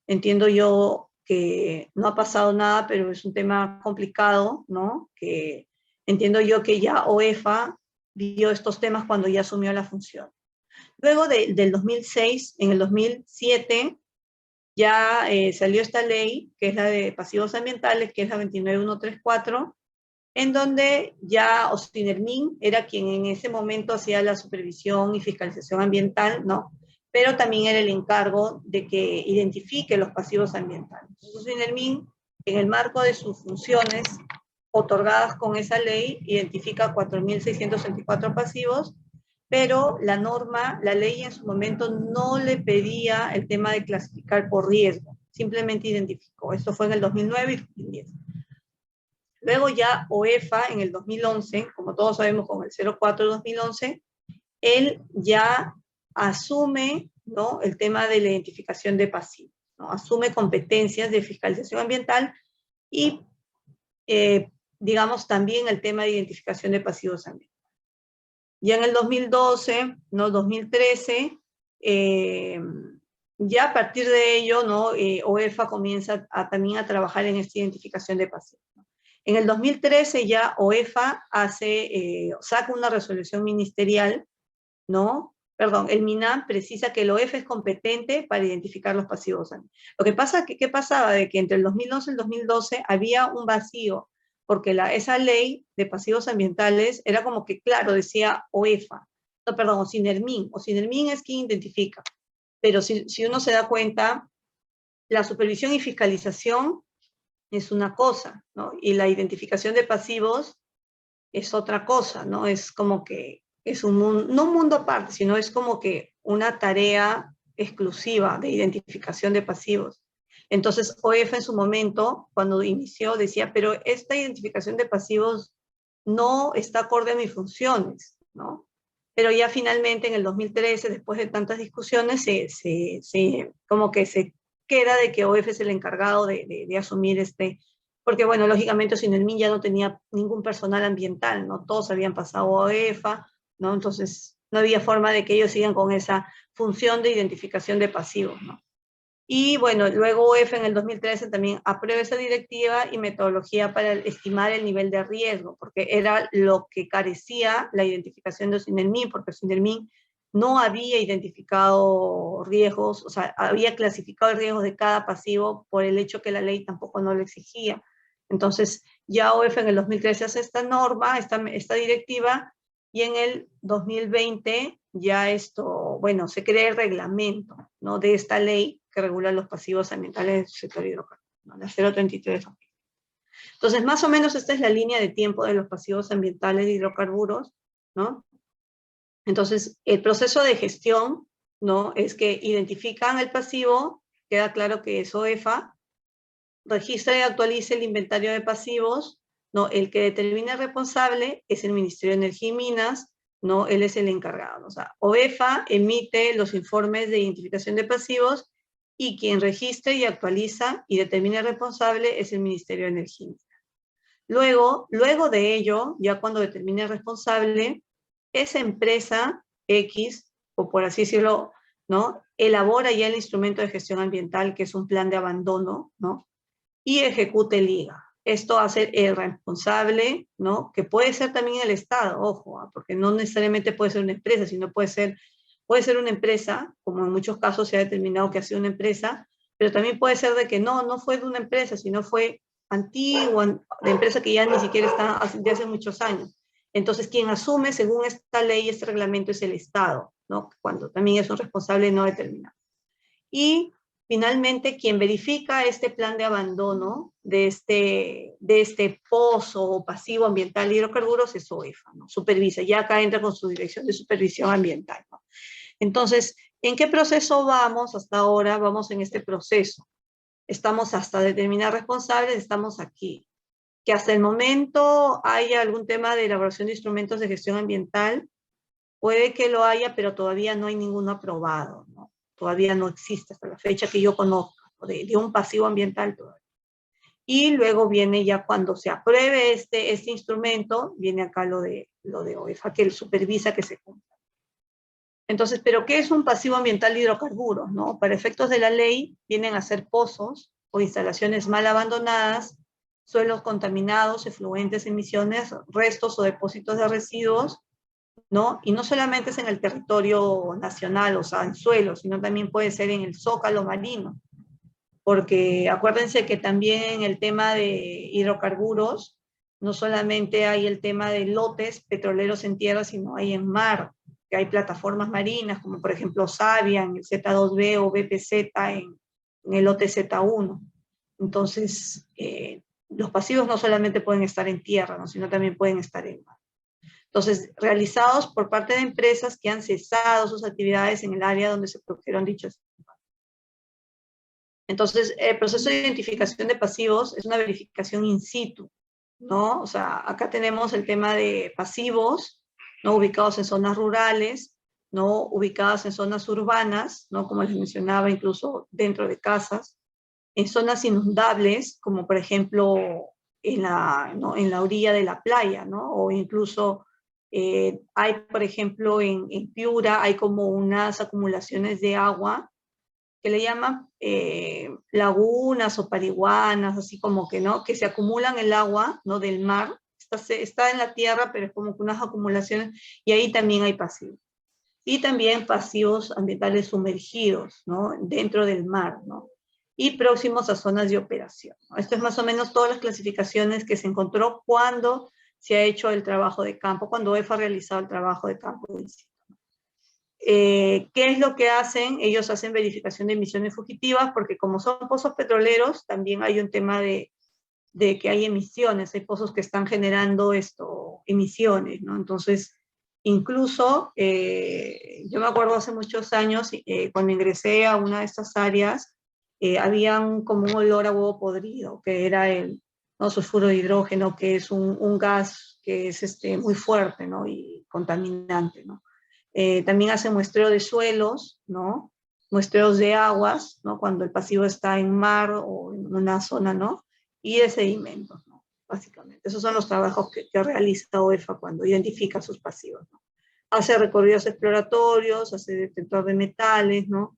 entiendo yo que no ha pasado nada, pero es un tema complicado, ¿no? Que entiendo yo que ya OEFA vio estos temas cuando ya asumió la función. Luego del 2006, en el 2007, ya salió esta ley, que es la de pasivos ambientales, que es la 29134, en donde ya Ocinermin era quien en ese momento hacía la supervisión y fiscalización ambiental, ¿no? Pero también era el encargo de que identifique los pasivos ambientales. Ocinermin, en el marco de sus funciones otorgadas con esa ley, identifica 4.664 pasivos, pero la norma, la ley en su momento no le pedía el tema de clasificar por riesgo, simplemente identificó. Esto fue en el 2009 y 2010. Luego ya OEFA en el 2011, como todos sabemos con el 04-2011, él ya asume, ¿no?, el tema de la identificación de pasivos, ¿no? Asume competencias de fiscalización ambiental y, digamos, también el tema de identificación de pasivos ambientales. Ya en el 2012, ¿no?, 2013, ya a partir de ello, ¿no?, OEFA comienza también a trabajar en esta identificación de pasivos, ¿no? En el 2013 ya OEFA saca una resolución ministerial, ¿no? Perdón, el MINAM precisa que el OEFA es competente para identificar los pasivos. Lo que pasa, ¿qué pasaba? De que entre el 2011 y el 2012 había un vacío, porque esa ley de pasivos ambientales era como que, claro, decía OEFA, no, perdón, Ocinermin es quien identifica, pero si uno se da cuenta, la supervisión y fiscalización es una cosa, ¿no? Y la identificación de pasivos es otra cosa, ¿no? Es como que es no un mundo aparte, sino es como que una tarea exclusiva de identificación de pasivos. Entonces, OEFA en su momento, cuando inició, decía, pero esta identificación de pasivos no está acorde a mis funciones, ¿no? Pero ya finalmente en el 2013, después de tantas discusiones, como que se queda de que OEFA es el encargado de asumir porque bueno, lógicamente Sinelmin ya no tenía ningún personal ambiental, ¿no? Todos habían pasado a OEFA, ¿no? Entonces no había forma de que ellos sigan con esa función de identificación de pasivos, ¿no? Y bueno, luego OEFA en el 2013 también aprueba esa directiva y metodología para estimar el nivel de riesgo, porque era lo que carecía la identificación de Sinelmin, porque Sinelmin no había identificado riesgos, o sea, había clasificado el riesgo de cada pasivo por el hecho que la ley tampoco no lo exigía. Entonces, ya OEFA en el 2013 hace esta norma, esta directiva, y en el 2020 ya bueno, se crea el reglamento, ¿no?, de esta ley que regula los pasivos ambientales del sector hidrocarburos, ¿no?, la 033. Entonces, más o menos esta es la línea de tiempo de los pasivos ambientales de hidrocarburos, ¿no? Entonces, el proceso de gestión, ¿no?, es que identifican el pasivo, queda claro que es OEFA, registra y actualiza el inventario de pasivos, ¿no? El que determina el responsable es el Ministerio de Energía y Minas, ¿no? Él es el encargado. O sea, OEFA emite los informes de identificación de pasivos y quien registra y actualiza y determina el responsable es el Ministerio de Energía y Minas. Luego de ello, ya cuando determine el responsable, esa empresa X, o por así decirlo, ¿no?, elabora ya el instrumento de gestión ambiental, que es un plan de abandono, ¿no?, y ejecute el IGA. Esto hace el responsable, ¿no?, que puede ser también el Estado, ojo, porque no necesariamente puede ser una empresa, sino puede ser una empresa, como en muchos casos se ha determinado que ha sido una empresa, pero también puede ser de que no fue de una empresa, sino fue antigua, de empresa que ya ni siquiera está de hace muchos años. Entonces, quien asume según esta ley, este reglamento, es el Estado, ¿no?, cuando también es un responsable no determinado. Y finalmente, quien verifica este plan de abandono de este pozo o pasivo ambiental de hidrocarburos es OEFA, ¿no? Supervisa, ya acá entra con su dirección de supervisión ambiental, ¿no? Entonces, ¿en qué proceso vamos hasta ahora? Vamos en este proceso. Estamos hasta determinar responsables, estamos aquí. Que hasta el momento haya algún tema de elaboración de instrumentos de gestión ambiental, puede que lo haya, pero todavía no hay ninguno aprobado, ¿no? Todavía no existe hasta la fecha que yo conozca, de un pasivo ambiental todavía. Y luego viene ya cuando se apruebe este instrumento, viene acá lo de OEFA, que él supervisa que se cumpla. Entonces, ¿pero qué es un pasivo ambiental de hidrocarburos, no? Para efectos de la ley, vienen a ser pozos o instalaciones mal abandonadas, suelos contaminados, efluentes, emisiones, restos o depósitos de residuos, ¿no? Y no solamente es en el territorio nacional, o sea, en suelo, sino también puede ser en el zócalo marino, porque acuérdense que también en el tema de hidrocarburos, no solamente hay el tema de lotes petroleros en tierra, sino hay en mar, que hay plataformas marinas, como por ejemplo Savia en el Z2B o BPZ en el lote Z1. Entonces, los pasivos no solamente pueden estar en tierra, ¿no?, sino también pueden estar en mar. Entonces, realizados por parte de empresas que han cesado sus actividades en el área donde se produjeron dichos. Entonces, el proceso de identificación de pasivos es una verificación in situ, ¿no? O sea, acá tenemos el tema de pasivos, ¿no?, ubicados en zonas rurales, ¿no?, ubicadas en zonas urbanas, ¿no?, como les mencionaba, incluso dentro de casas, en zonas inundables, como por ejemplo ¿no?, en la orilla de la playa, ¿no?, o incluso hay, por ejemplo, en Piura, hay como unas acumulaciones de agua que le llaman lagunas o parihuanas, así como que, ¿no?, que se acumulan el agua, ¿no?, del mar, está en la tierra, pero es como que unas acumulaciones, y ahí también hay pasivos. Y también pasivos ambientales sumergidos, ¿no?, dentro del mar, ¿no?, y próximos a zonas de operación, ¿no? Esto es más o menos todas las clasificaciones que se encontró cuando se ha hecho el trabajo de campo, cuando OEFA ha realizado el trabajo de campo. ¿Qué es lo que hacen? Ellos hacen verificación de emisiones fugitivas, porque como son pozos petroleros, también hay un tema de que hay emisiones, hay pozos que están generando emisiones, ¿no? Entonces, Incluso, yo me acuerdo hace muchos años, cuando ingresé a una de estas áreas, había como un olor a huevo podrido, que era el, ¿no?, sulfuro de hidrógeno, que es un gas que es muy fuerte, ¿no?, y contaminante, ¿no? También hace muestreo de suelos, ¿no?, muestreos de aguas, ¿no?, cuando el pasivo está en mar o en una zona, ¿no?, y de sedimentos, ¿no?, básicamente. Esos son los trabajos que realiza OEFA cuando identifica sus pasivos, ¿no? Hace recorridos exploratorios, hace detector de metales, ¿no?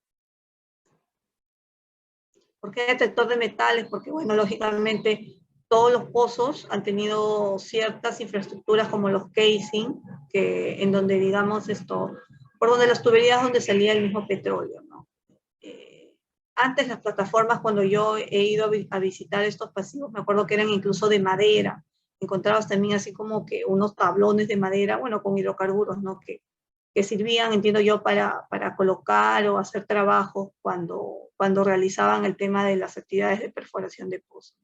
¿Por qué detector de metales? Porque, bueno, lógicamente todos los pozos han tenido ciertas infraestructuras como los casing, que, en donde, digamos, por donde las tuberías donde salía el mismo petróleo, ¿no? Antes las plataformas, cuando yo he ido a visitar estos pasivos, me acuerdo que eran incluso de madera. Encontrabas también así como que unos tablones de madera, bueno, con hidrocarburos, ¿no?, que sirvían, entiendo yo, para colocar o hacer trabajos cuando realizaban el tema de las actividades de perforación de pozos.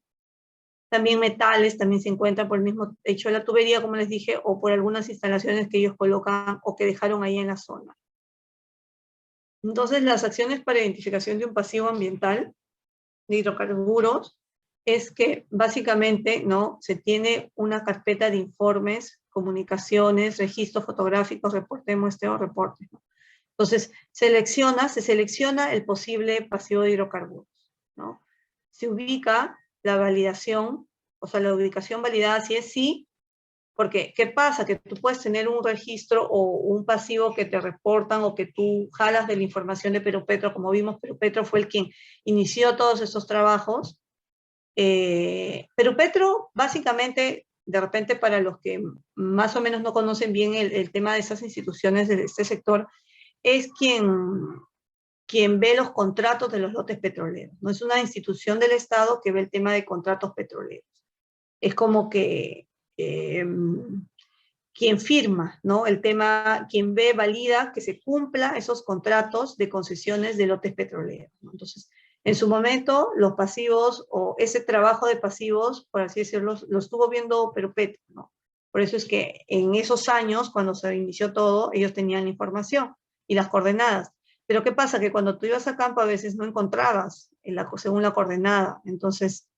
También metales, también se encuentran por el mismo hecho de la tubería, como les dije, o por algunas instalaciones que ellos colocan o que dejaron ahí en la zona. Entonces, las acciones para identificación de un pasivo ambiental de hidrocarburos es que básicamente, ¿no?, se tiene una carpeta de informes, comunicaciones, registros fotográficos, reporte de muestreo, reportes, ¿no? Entonces, se selecciona el posible pasivo de hidrocarburos, ¿no? Se ubica la validación, o sea, la ubicación validada si es sí, porque ¿qué pasa? Que tú puedes tener un registro o un pasivo que te reportan o que tú jalas de la información de Perupetro, como vimos, Perupetro fue el quien inició todos estos trabajos. Perupetro, básicamente, de repente para los que más o menos no conocen bien el tema de esas instituciones de este sector, es quien ve los contratos de los lotes petroleros. No es una institución del Estado que ve el tema de contratos petroleros. Es como que quien firma, ¿no?, el tema, quien ve, valida que se cumpla esos contratos de concesiones de lotes petroleros, ¿no? Entonces, en su momento, los pasivos o ese trabajo de pasivos, por así decirlo, lo estuvo viendo Perupetro, ¿no? Por eso es que en esos años, cuando se inició todo, ellos tenían la información y las coordenadas. Pero ¿qué pasa? Que cuando tú ibas a campo a veces no encontrabas según la coordenada. Entonces,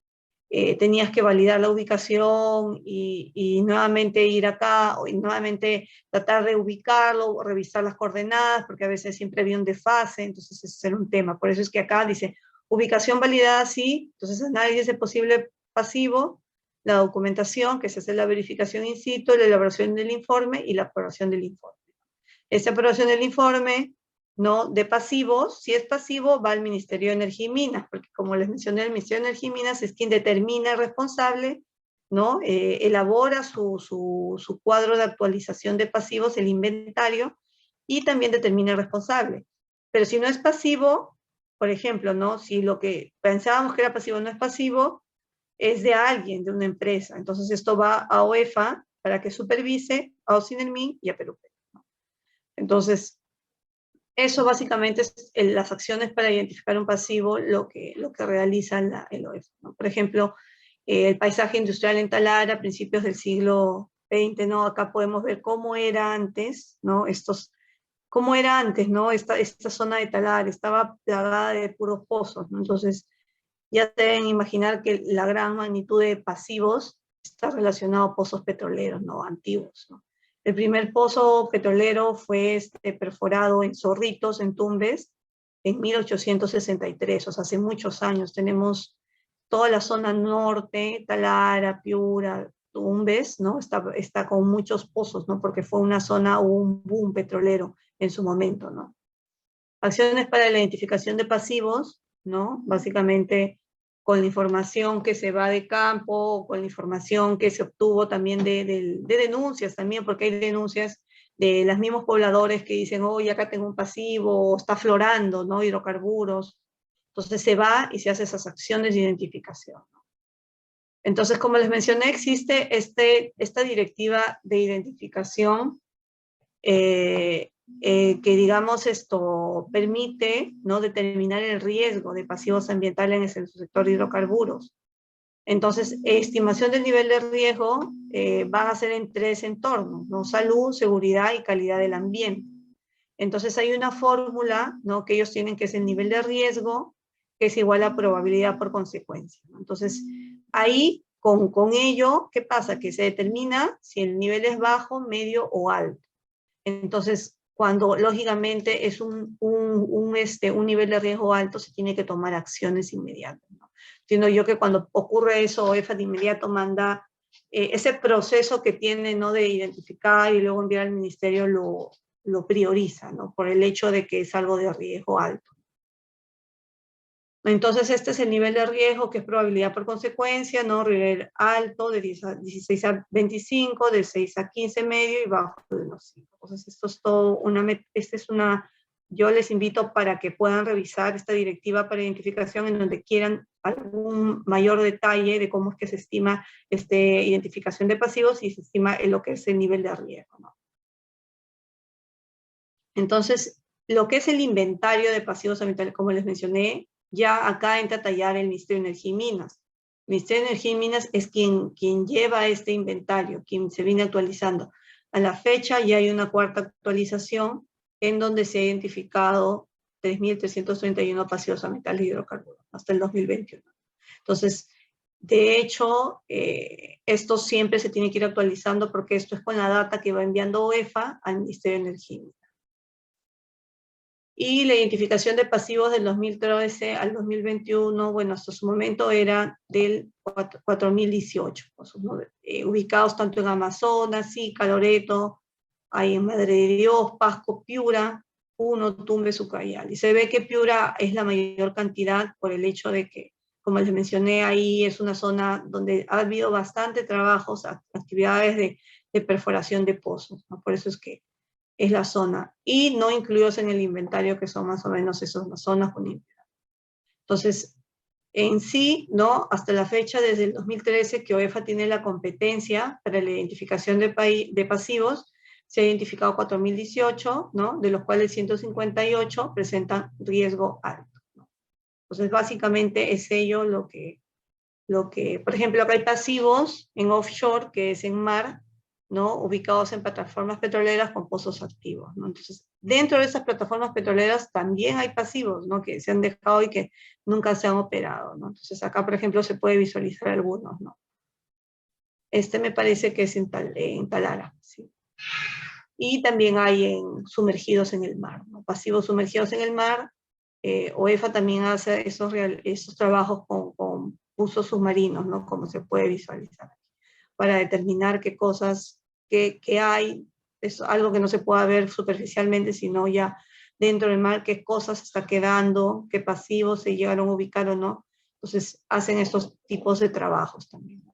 tenías que validar la ubicación y nuevamente ir acá y nuevamente tratar de ubicarlo, revisar las coordenadas, porque a veces siempre había un desfase, entonces ese era un tema. Por eso es que acá dice, ubicación validada sí, entonces análisis de posible pasivo, la documentación, que se hace la verificación in situ, la elaboración del informe y la aprobación del informe. Esta aprobación del informe, ¿no?, de pasivos, si es pasivo, va al Ministerio de Energía y Minas, porque como les mencioné, el Ministerio de Energía y Minas es quien determina el responsable, ¿no?, elabora su cuadro de actualización de pasivos, el inventario, y también determina el responsable. Pero si no es pasivo, por ejemplo, ¿no?, si lo que pensábamos que era pasivo no es pasivo, es de alguien, de una empresa. Entonces esto va a OEFA para que supervise, a OCINELMIN y a Perú. Entonces, eso básicamente es las acciones para identificar un pasivo, lo que realiza el OEFA, ¿no? Por ejemplo, el paisaje industrial en Talara a principios del siglo XX, ¿no? Acá podemos ver cómo era antes, ¿no? Cómo era antes, ¿no? Esta zona de Talara estaba plagada de puros pozos, ¿no? Entonces, ya deben imaginar que la gran magnitud de pasivos está relacionado a pozos petroleros, ¿no?, antiguos, ¿no? El primer pozo petrolero fue perforado en Zorritos, en Tumbes, en 1863, o sea, hace muchos años. Tenemos toda la zona norte, Talara, Piura, Tumbes, ¿no? Está con muchos pozos, ¿no? Porque fue una zona, un boom petrolero en su momento, ¿no? Acciones para la identificación de pasivos, ¿no? Básicamente con la información que se va de campo, con la información que se obtuvo también de denuncias también, porque hay denuncias de los mismos pobladores que dicen, oye, acá tengo un pasivo, está aflorando, ¿no?, hidrocarburos. Entonces se va y se hace esas acciones de identificación, ¿no? Entonces, como les mencioné, existe esta directiva de identificación que, digamos, esto permite, ¿no?, determinar el riesgo de pasivos ambientales en el sector de hidrocarburos. Entonces, estimación del nivel de riesgo van a ser en 3 entornos, ¿no? Salud, seguridad y calidad del ambiente. Entonces, hay una fórmula, ¿no?, que ellos tienen, que es el nivel de riesgo, que es igual a probabilidad por consecuencia, ¿no? Entonces, ahí, con ello, ¿qué pasa? Que se determina si el nivel es bajo, medio o alto. Entonces, cuando lógicamente es un nivel de riesgo alto, se tiene que tomar acciones inmediatas, ¿no? Entiendo yo que cuando ocurre eso, OEFA de inmediato manda ese proceso que tiene, ¿no?, de identificar y luego enviar al ministerio, lo prioriza, ¿no?, por el hecho de que es algo de riesgo alto. Entonces, este es el nivel de riesgo, que es probabilidad por consecuencia, ¿no? Nivel alto de 16 a 25, de 6 a 15 medio y bajo de los 5. Entonces, esto es todo yo les invito para que puedan revisar esta directiva para identificación, en donde quieran algún mayor detalle de cómo es que se estima identificación de pasivos y se estima lo que es el nivel de riesgo, ¿no? Entonces, lo que es el inventario de pasivos ambientales, como les mencioné, ya acá entra a tallar el Ministerio de Energía y Minas. El Ministerio de Energía y Minas es quien lleva este inventario, quien se viene actualizando. A la fecha ya hay una cuarta actualización en donde se ha identificado 3.331 pasivos ambientales de hidrocarburos hasta el 2021. Entonces, de hecho, esto siempre se tiene que ir actualizando, porque esto es con la data que va enviando OEFA al Ministerio de Energía y Minas. Y la identificación de pasivos del 2013 al 2021, bueno, hasta su momento era del 4.018, ubicados tanto en Amazonas, Ica, Loreto, ahí en Madre de Dios, Pasco, Piura, Puno, Tumbes, Ucayali. Y se ve que Piura es la mayor cantidad por el hecho de que, como les mencioné, ahí es una zona donde ha habido bastante trabajos, actividades de perforación de pozos, ¿no? Por eso es que es la zona, y no incluidos en el inventario, que son más o menos esas las zonas con inventario. Entonces, en sí, ¿no?, hasta la fecha, desde el 2013, que OEFA tiene la competencia para la identificación de pasivos, se ha identificado 4.018, ¿no?, de los cuales 158 presentan riesgo alto, ¿no? Entonces, básicamente es ello lo que, por ejemplo, acá hay pasivos en offshore, que es en mar, ¿no?, ubicados en plataformas petroleras con pozos activos, ¿no? Entonces, dentro de esas plataformas petroleras también hay pasivos, ¿no?, que se han dejado y que nunca se han operado, ¿no? Entonces, acá, por ejemplo, se puede visualizar algunos, ¿no? Me parece que es en Talara, ¿sí? Y también hay sumergidos en el mar, ¿no?, pasivos sumergidos en el mar. OEFA también hace esos trabajos con buzos submarinos, ¿no?, como se puede visualizar, para determinar qué cosas que hay, es algo que no se pueda ver superficialmente, sino ya dentro del mar, qué cosas está quedando, qué pasivos se llegaron a ubicar o no. Entonces, hacen estos tipos de trabajos también.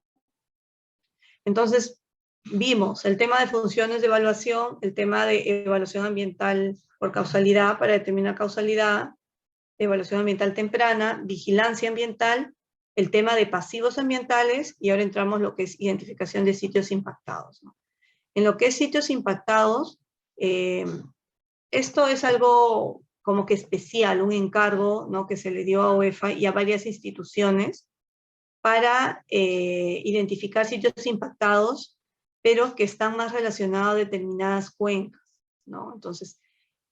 Entonces, vimos el tema de funciones de evaluación, el tema de evaluación ambiental por causalidad, para determinar causalidad, evaluación ambiental temprana, vigilancia ambiental, el tema de pasivos ambientales, y ahora entramos lo que es identificación de sitios impactados, ¿no? En lo que es sitios impactados, esto es algo como que especial, un encargo, ¿no?, que se le dio a OEFA y a varias instituciones para identificar sitios impactados, pero que están más relacionados a determinadas cuencas, ¿no? Entonces,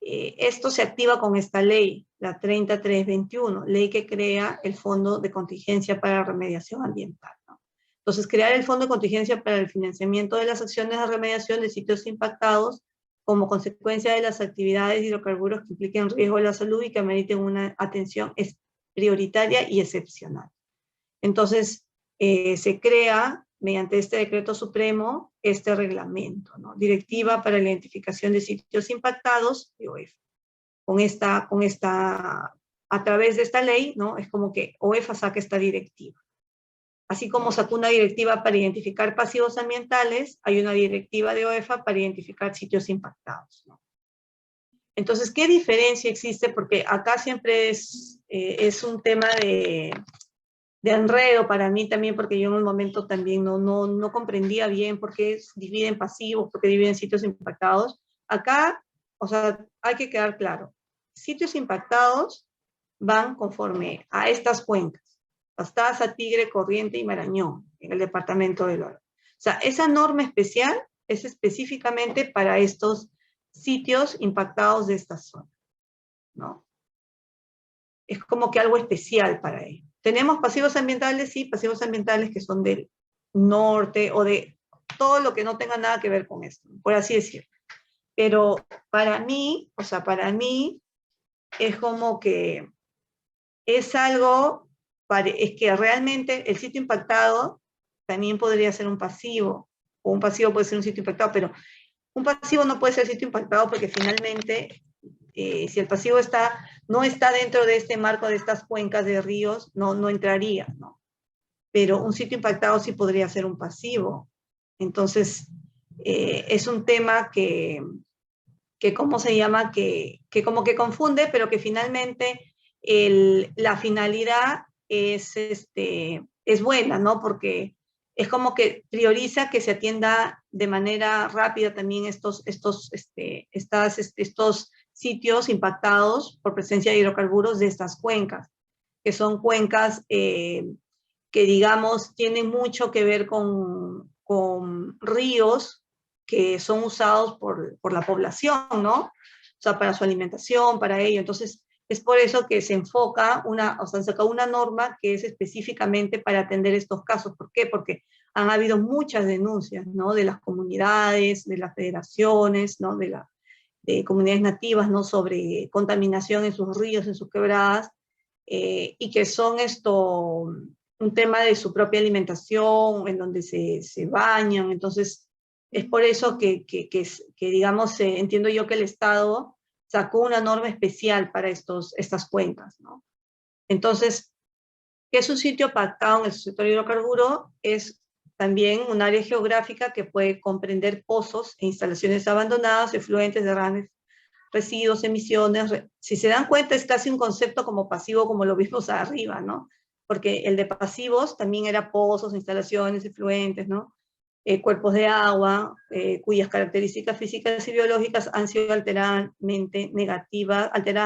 esto se activa con esta ley, la 30321, ley que crea el Fondo de Contingencia para la Remediación Ambiental, ¿no? Entonces, crear el Fondo de Contingencia para el financiamiento de las acciones de remediación de sitios impactados como consecuencia de las actividades de hidrocarburos que impliquen riesgo a la salud y que ameriten una atención prioritaria y excepcional. Entonces, se crea, mediante este decreto supremo, este reglamento, ¿no?, Directiva para la Identificación de Sitios Impactados de OEFA. A través de esta ley, ¿no?, es como que OEFA saca esta directiva. Así como sacó una directiva para identificar pasivos ambientales, hay una directiva de OEFA para identificar sitios impactados, ¿no? Entonces, ¿qué diferencia existe? Porque acá siempre es un tema de enredo para mí también, porque yo en un momento también no comprendía bien por qué dividen pasivos, por qué dividen sitios impactados. Acá, o sea, hay que quedar claro, sitios impactados van conforme a estas cuencas. Pastaza, Tigre, Corriente y Marañón, en el departamento del Oro. O sea, esa norma especial es específicamente para estos sitios impactados de esta zona, ¿no? Es como que algo especial para ellos. Tenemos pasivos ambientales, sí, pasivos ambientales que son del norte o de todo lo que no tenga nada que ver con esto, por así decirlo. Pero para mí, o sea, para mí es como que es algo, es que realmente el sitio impactado también podría ser un pasivo, o un pasivo puede ser un sitio impactado, pero un pasivo no puede ser sitio impactado porque finalmente, si el pasivo no está dentro de este marco de estas cuencas de ríos, no entraría, ¿no? Pero un sitio impactado sí podría ser un pasivo. Entonces, es un tema que ¿cómo se llama? Que como que confunde, pero que finalmente la finalidad es buena, ¿no? Porque es como que prioriza que se atienda de manera rápida también estos sitios impactados por presencia de hidrocarburos de estas cuencas, que son cuencas que, digamos, tienen mucho que ver con ríos que son usados por la población, ¿no? O sea, para su alimentación, para ello. Entonces, es por eso que se enfoca o sea, han sacado una norma que es específicamente para atender estos casos. ¿Por qué? Porque han habido muchas denuncias, ¿no? De las comunidades, de las federaciones, ¿no? De comunidades nativas, ¿no? Sobre contaminación en sus ríos, en sus quebradas, y que son un tema de su propia alimentación, en donde se bañan. Entonces, es por eso que digamos, entiendo yo que el Estado sacó una norma especial para estas cuencas, ¿no? Entonces, ¿qué es un sitio pactado en el sector hidrocarburo? Es también un área geográfica que puede comprender pozos e instalaciones abandonadas, efluentes, derrames, residuos, emisiones. Si se dan cuenta, es casi un concepto como pasivo, como lo vimos arriba, ¿no? Porque el de pasivos también era pozos, instalaciones, efluentes, ¿no? Cuerpos de agua, cuyas características físicas y biológicas han sido alteradas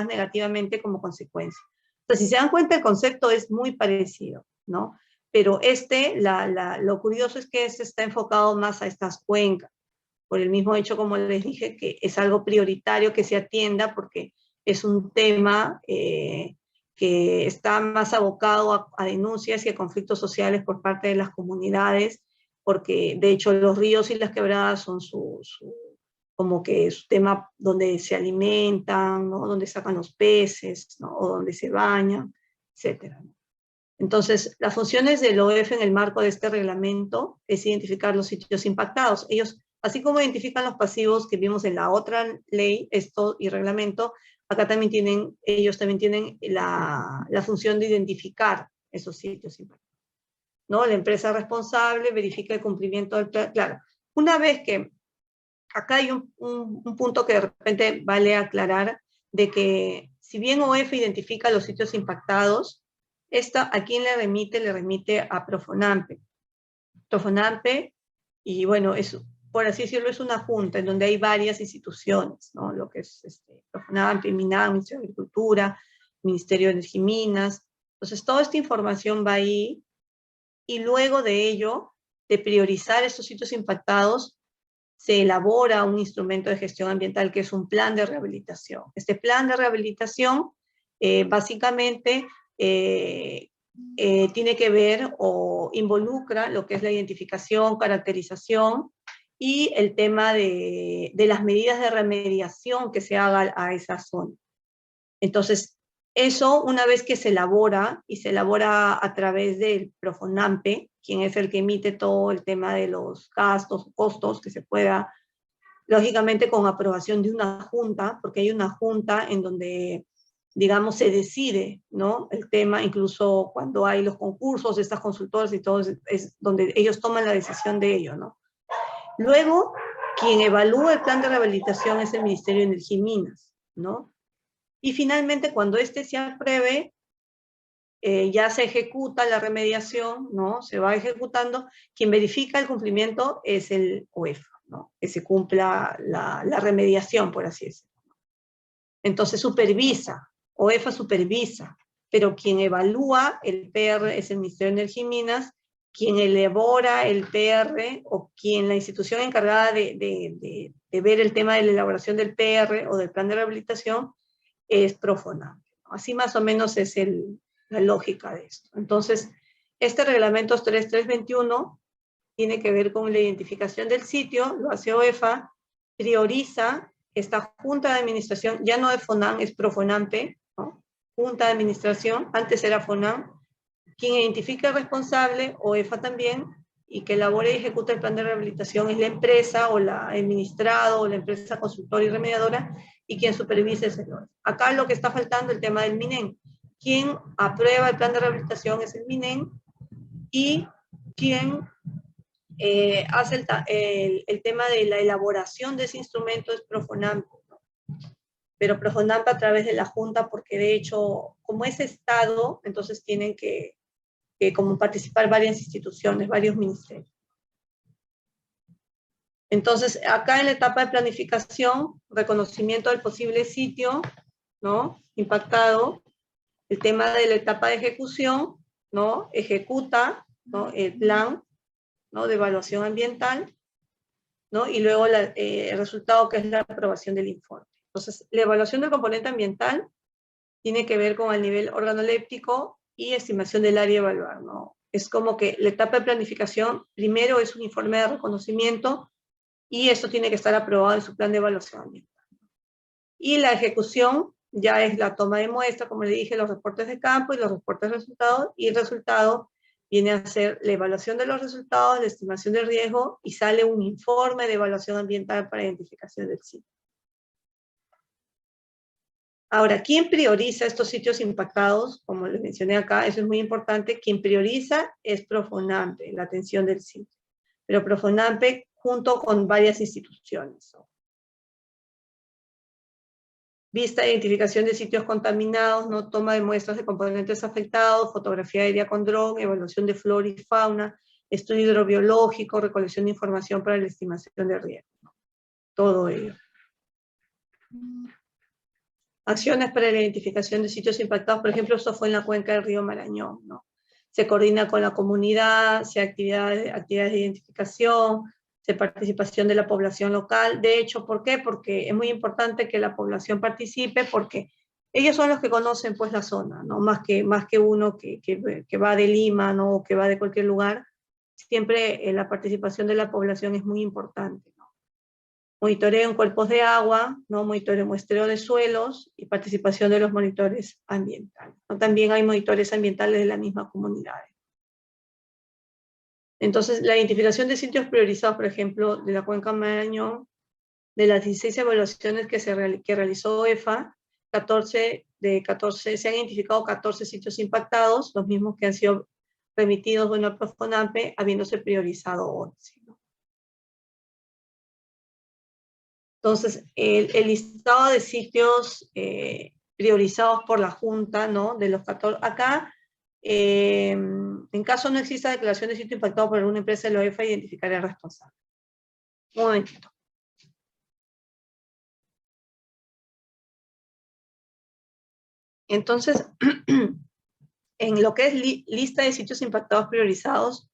negativamente como consecuencia. Entonces, si se dan cuenta, el concepto es muy parecido, ¿no? Pero lo curioso es que está enfocado más a estas cuencas, por el mismo hecho, como les dije, que es algo prioritario que se atienda porque es un tema que está más abocado a denuncias y a conflictos sociales por parte de las comunidades, porque de hecho los ríos y las quebradas son como que su tema donde se alimentan, ¿no? Donde sacan los peces, ¿no? O donde se bañan, etc. Entonces, las funciones del OEF en el marco de este reglamento es identificar los sitios impactados. Ellos, así como identifican los pasivos que vimos en la otra ley, y reglamento, acá también ellos también tienen la función de identificar esos sitios impactados, ¿no? La empresa responsable verifica el cumplimiento del plan. Claro, una vez que acá hay un punto que de repente vale aclarar, de que si bien OEF identifica los sitios impactados, ¿a quién le remite? Le remite a Profonampe. Profonampe, y bueno, por así decirlo, es una junta en donde hay varias instituciones, ¿no? Lo que es Profonampe, MINAM, Ministerio de Agricultura, Ministerio de Energía y Minas. Entonces, toda esta información va ahí, y luego de ello, de priorizar estos sitios impactados, se elabora un instrumento de gestión ambiental que es un plan de rehabilitación. Este plan de rehabilitación básicamente tiene que ver o involucra lo que es la identificación, caracterización y el tema de las medidas de remediación que se haga a esa zona. Entonces, eso una vez que se elabora, y se elabora a través del Profonampe, quien es el que emite todo el tema de los gastos, costos que se pueda, lógicamente con aprobación de una junta, porque hay una junta en donde, digamos, se decide, ¿no? El tema, incluso cuando hay los concursos de estas consultoras y todo, es donde ellos toman la decisión de ello, ¿no? Luego, quien evalúa el plan de rehabilitación es el Ministerio de Energía y Minas, ¿no? Y finalmente, cuando se apruebe, ya se ejecuta la remediación, ¿no? Se va ejecutando. Quien verifica el cumplimiento es el OEF, ¿no? Que se cumpla la remediación, por así decirlo. Entonces OEFA supervisa pero quien evalúa el PR es el Ministerio de Energía y Minas, quien elabora el PR o quien la institución encargada de ver el tema de la elaboración del PR o del plan de rehabilitación es Profonampe. Así más o menos es la lógica de esto. Entonces, este reglamento 3321 tiene que ver con la identificación del sitio, lo hace OEFA, prioriza esta junta de administración, ya no es FONAM, es Profonampe, ¿no? Junta de administración, antes era FONAM, quien identifica el responsable, OEFA también, y que elabora y ejecuta el plan de rehabilitación es la empresa o el administrado o la empresa consultora y remediadora, y quien supervisa es el OEFA. Acá lo que está faltando es el tema del MINEN. Quien aprueba el plan de rehabilitación es el MINEN, y quien hace el tema de la elaboración de ese instrumento es Profonampe, ¿no? Pero Profonampe a través de la Junta, porque de hecho, como es Estado, entonces tienen que como participar varias instituciones, varios ministerios. Entonces, acá en la etapa de planificación, reconocimiento del posible sitio, ¿no? Impactado, el tema de la etapa de ejecución, ¿no? Ejecuta, ¿no? El plan, ¿no? De evaluación ambiental, ¿no? Y luego el resultado, que es la aprobación del informe. Entonces, la evaluación del componente ambiental tiene que ver con el nivel organoléptico y estimación del área a evaluar, ¿no? Es como que la etapa de planificación, primero es un informe de reconocimiento y esto tiene que estar aprobado en su plan de evaluación ambiental. Y la ejecución ya es la toma de muestra, como le dije, los reportes de campo y los reportes de resultados, y el resultado viene a ser la evaluación de los resultados, la estimación del riesgo, y sale un informe de evaluación ambiental para identificación del sitio. Ahora, ¿quién prioriza estos sitios impactados? Como les mencioné acá, eso es muy importante. Quien prioriza es Profonampe, la atención del sitio. Pero Profonampe junto con varias instituciones, ¿no? Vista e identificación de sitios contaminados, ¿no? Toma de muestras de componentes afectados, fotografía aérea con dron, evaluación de flora y fauna, estudio hidrobiológico, recolección de información para la estimación de riesgo, ¿no? Todo ello. Acciones para la identificación de sitios impactados, por ejemplo, esto fue en la cuenca del río Marañón, ¿no? Se coordina con la comunidad, se actividades de identificación, se participación de la población local. De hecho, ¿por qué? Porque es muy importante que la población participe, porque ellos son los que conocen pues la zona, ¿no? Más que uno que va de Lima, ¿no? O que va de cualquier lugar. Siempre la participación de la población es muy importante, ¿no? Monitoreo en cuerpos de agua, ¿no? Monitoreo muestreo de suelos y participación de los monitores ambientales, ¿no? También hay monitores ambientales de la misma comunidad. Entonces, la identificación de sitios priorizados, por ejemplo, de la Cuenca Marañón, de las 16 evaluaciones que realizó EFA, 14 se han identificado 14 sitios impactados, los mismos que han sido remitidos, bueno, a Profonampe, habiéndose priorizado 11, ¿no? Entonces, el listado de sitios priorizados por la Junta, ¿no? De los 14, acá, en caso no exista declaración de sitio impactado por alguna empresa de la OEFA, identificará al responsable. Un momentito. Entonces, en lo que es lista de sitios impactados priorizados,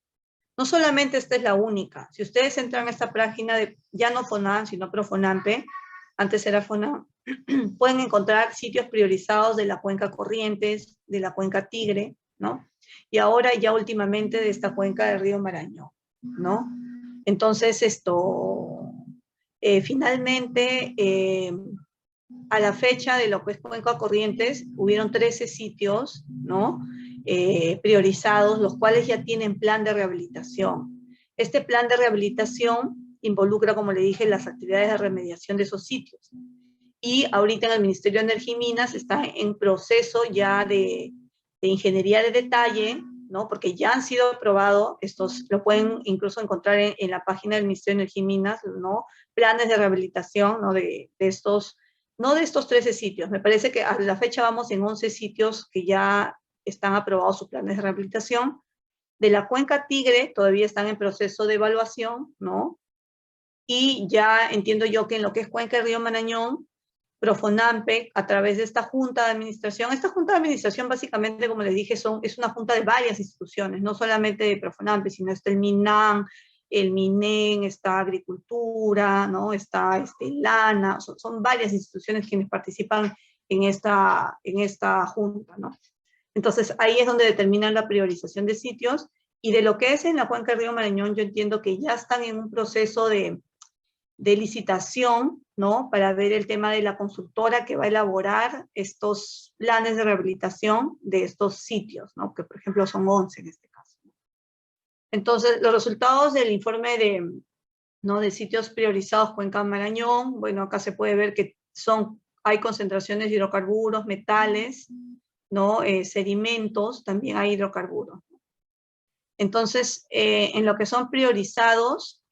no solamente esta es la única. Si ustedes entran a esta página de, ya no FONAM, sino Profonampe, antes era FONAM, pueden encontrar sitios priorizados de la cuenca Corrientes, de la cuenca Tigre, ¿no? Y ahora ya últimamente de esta cuenca del río Marañón, ¿no? Entonces finalmente, a la fecha de lo que es cuenca Corrientes, hubieron 13 sitios, ¿no? Priorizados, los cuales ya tienen plan de rehabilitación. Este plan de rehabilitación involucra, como le dije, las actividades de remediación de esos sitios. Y ahorita en el Ministerio de Energía y Minas está en proceso ya de ingeniería de detalle, ¿no? Porque ya han sido aprobados, estos lo pueden incluso encontrar en la página del Ministerio de Energía y Minas, ¿no? Planes de rehabilitación, ¿no? De estos, no de estos 13 sitios, me parece que a la fecha vamos en 11 sitios que ya están aprobados sus planes de rehabilitación. De la cuenca Tigre todavía están en proceso de evaluación, ¿no? Y ya entiendo yo que en lo que es cuenca del río Marañón, Profonampe, a través de esta junta de administración. Esta junta de administración, básicamente, como les dije, es una junta de varias instituciones, no solamente de Profonampe, sino está el MINAM, el MINEN, está Agricultura, ¿no? Está Lana, son varias instituciones quienes participan en esta junta, ¿no? Entonces, ahí es donde determinan la priorización de sitios, y de lo que es en la cuenca del río Marañón, yo entiendo que ya están en un proceso de licitación, ¿no? Para ver el tema de la consultora que va a elaborar estos planes de rehabilitación de estos sitios, ¿no? Que por ejemplo son 11 en este caso. Entonces, los resultados del informe de sitios priorizados Cuenca Marañón, bueno, acá se puede ver que hay concentraciones de hidrocarburos, metales, ¿no? Sedimentos, también hay hidrocarburos. Entonces, en lo que son priorizados,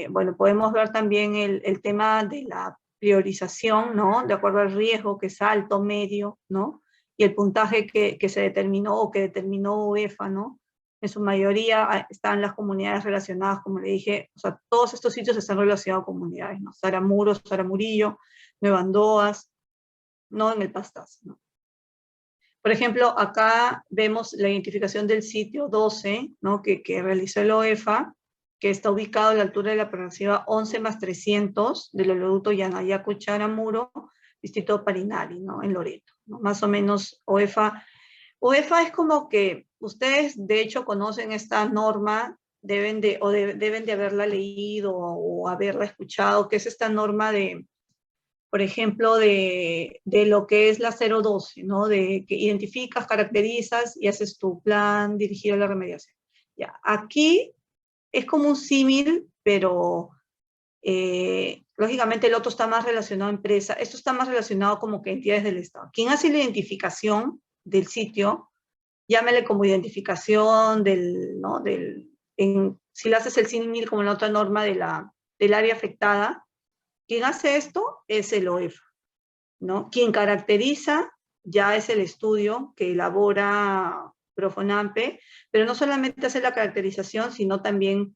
bueno, podemos ver también el tema de la priorización, ¿no? De acuerdo al riesgo, que es alto, medio, ¿no? Y el puntaje que se determinó o que determinó UEFA, ¿no? En su mayoría están las comunidades relacionadas, como le dije, o sea, todos estos sitios están relacionados a comunidades, ¿no? Saramuro, Saramurillo, Nueva Andoas, ¿no? En el Pastaza, ¿no? Por ejemplo, acá vemos la identificación del sitio 12, ¿no? que realizó el OEFA, que está ubicado a la altura de la progresiva 11+300 del oleoducto Yanayacu Charamuro, distrito Parinari, ¿no? En Loreto, ¿no? Más o menos OEFA es como que ustedes de hecho conocen esta norma, deben de haberla leído o haberla escuchado, que es esta norma de, por ejemplo, de lo que es la 012, ¿no? De que identificas, caracterizas y haces tu plan dirigido a la remediación. Ya, aquí es como un símil, pero lógicamente el otro está más relacionado a empresa, esto está más relacionado como que entidades del Estado. Quien hace la identificación del sitio, llámele como identificación ¿no? Si le haces el símil como en la otra norma del área afectada, quien hace esto es el OEFA, ¿no? Quien caracteriza ya es el estudio que elabora Profonampe, pero no solamente hace la caracterización, sino también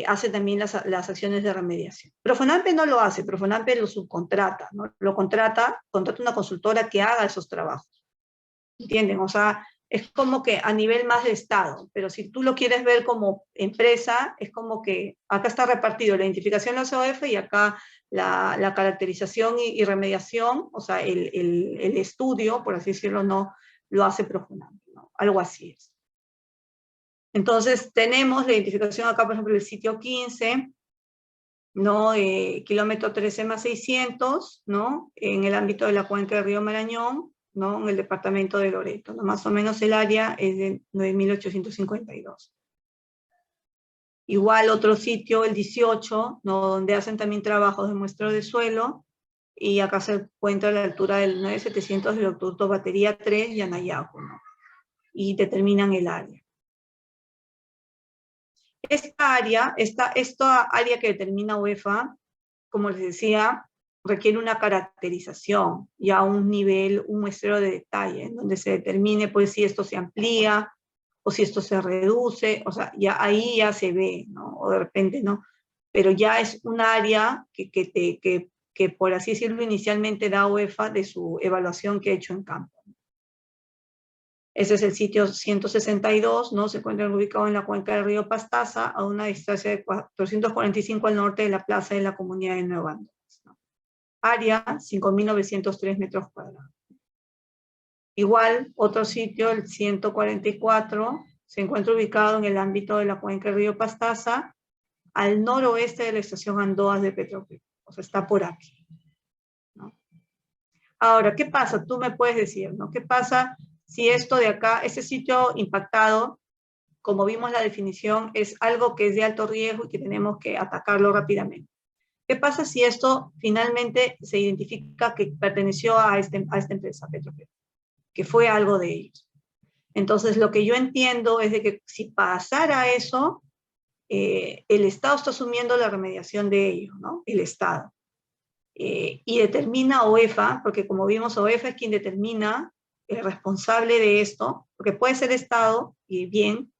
hace también las acciones de remediación. Profonampe no lo hace, Profonampe lo subcontrata, ¿no? contrata una consultora que haga esos trabajos, ¿entienden? O sea, es como que a nivel más de Estado, pero si tú lo quieres ver como empresa, es como que acá está repartido la identificación de la OEF y acá la caracterización y remediación, o sea, el estudio, por así decirlo, no lo hace Profonampe, ¿no? Algo así es. Entonces, tenemos la identificación acá, por ejemplo, el sitio 15, ¿no? Kilómetro 13+600, ¿no? En el ámbito de la cuenca del río Marañón, ¿no? En el departamento de Loreto, ¿no? Más o menos el área es de 9.852. Igual otro sitio, el 18, ¿no? Donde hacen también trabajos de muestreo de suelo, y acá se encuentra a la altura del 9.700 del octuto batería 3, Yanayacu, ¿no? Y determinan el área. Esta área que determina UEFA, como les decía, requiere una caracterización, ya un nivel, un muestreo de detalle, en donde se determine pues si esto se amplía o si esto se reduce, o sea, ya ahí ya se ve, ¿no? O de repente, ¿no? Pero ya es un área que por así decirlo inicialmente da UEFA de su evaluación que ha hecho en campo. Ese es el sitio 162, ¿no? Se encuentra ubicado en la cuenca del río Pastaza, a una distancia de 445 al norte de la plaza de la comunidad de Nueva Andoas, ¿no? Área, 5.903 metros cuadrados. Igual, otro sitio, el 144, se encuentra ubicado en el ámbito de la cuenca del río Pastaza, al noroeste de la estación Andoas de Petroperú. O sea, está por aquí, ¿no? Ahora, ¿qué pasa? Tú me puedes decir, ¿no? ¿Qué pasa si esto de acá, ese sitio impactado, como vimos la definición, es algo que es de alto riesgo y que tenemos que atacarlo rápidamente? ¿Qué pasa si esto finalmente se identifica que perteneció a esta empresa Petroperú, que fue algo de ellos? Entonces, lo que yo entiendo es de que si pasara eso, el Estado está asumiendo la remediación de ello, ¿no? El Estado. Y determina OEFA, porque como vimos, OEFA es quien determina el responsable de esto, porque puede ser Estado, y bien,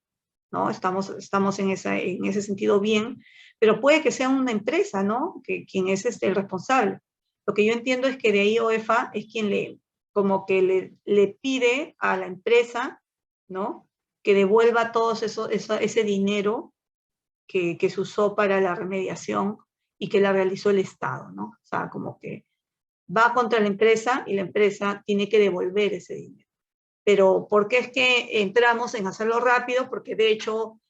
¿no? Estamos en ese sentido bien, pero puede que sea una empresa, ¿no? Quien es el responsable. Lo que yo entiendo es que de ahí OEFA es quien como que le pide a la empresa, ¿no? Que devuelva todo ese dinero que se usó para la remediación y que la realizó el Estado, ¿no? O sea, como que va contra la empresa y la empresa tiene que devolver ese dinero. Pero ¿por qué es que entramos en hacerlo rápido? Porque de hecho,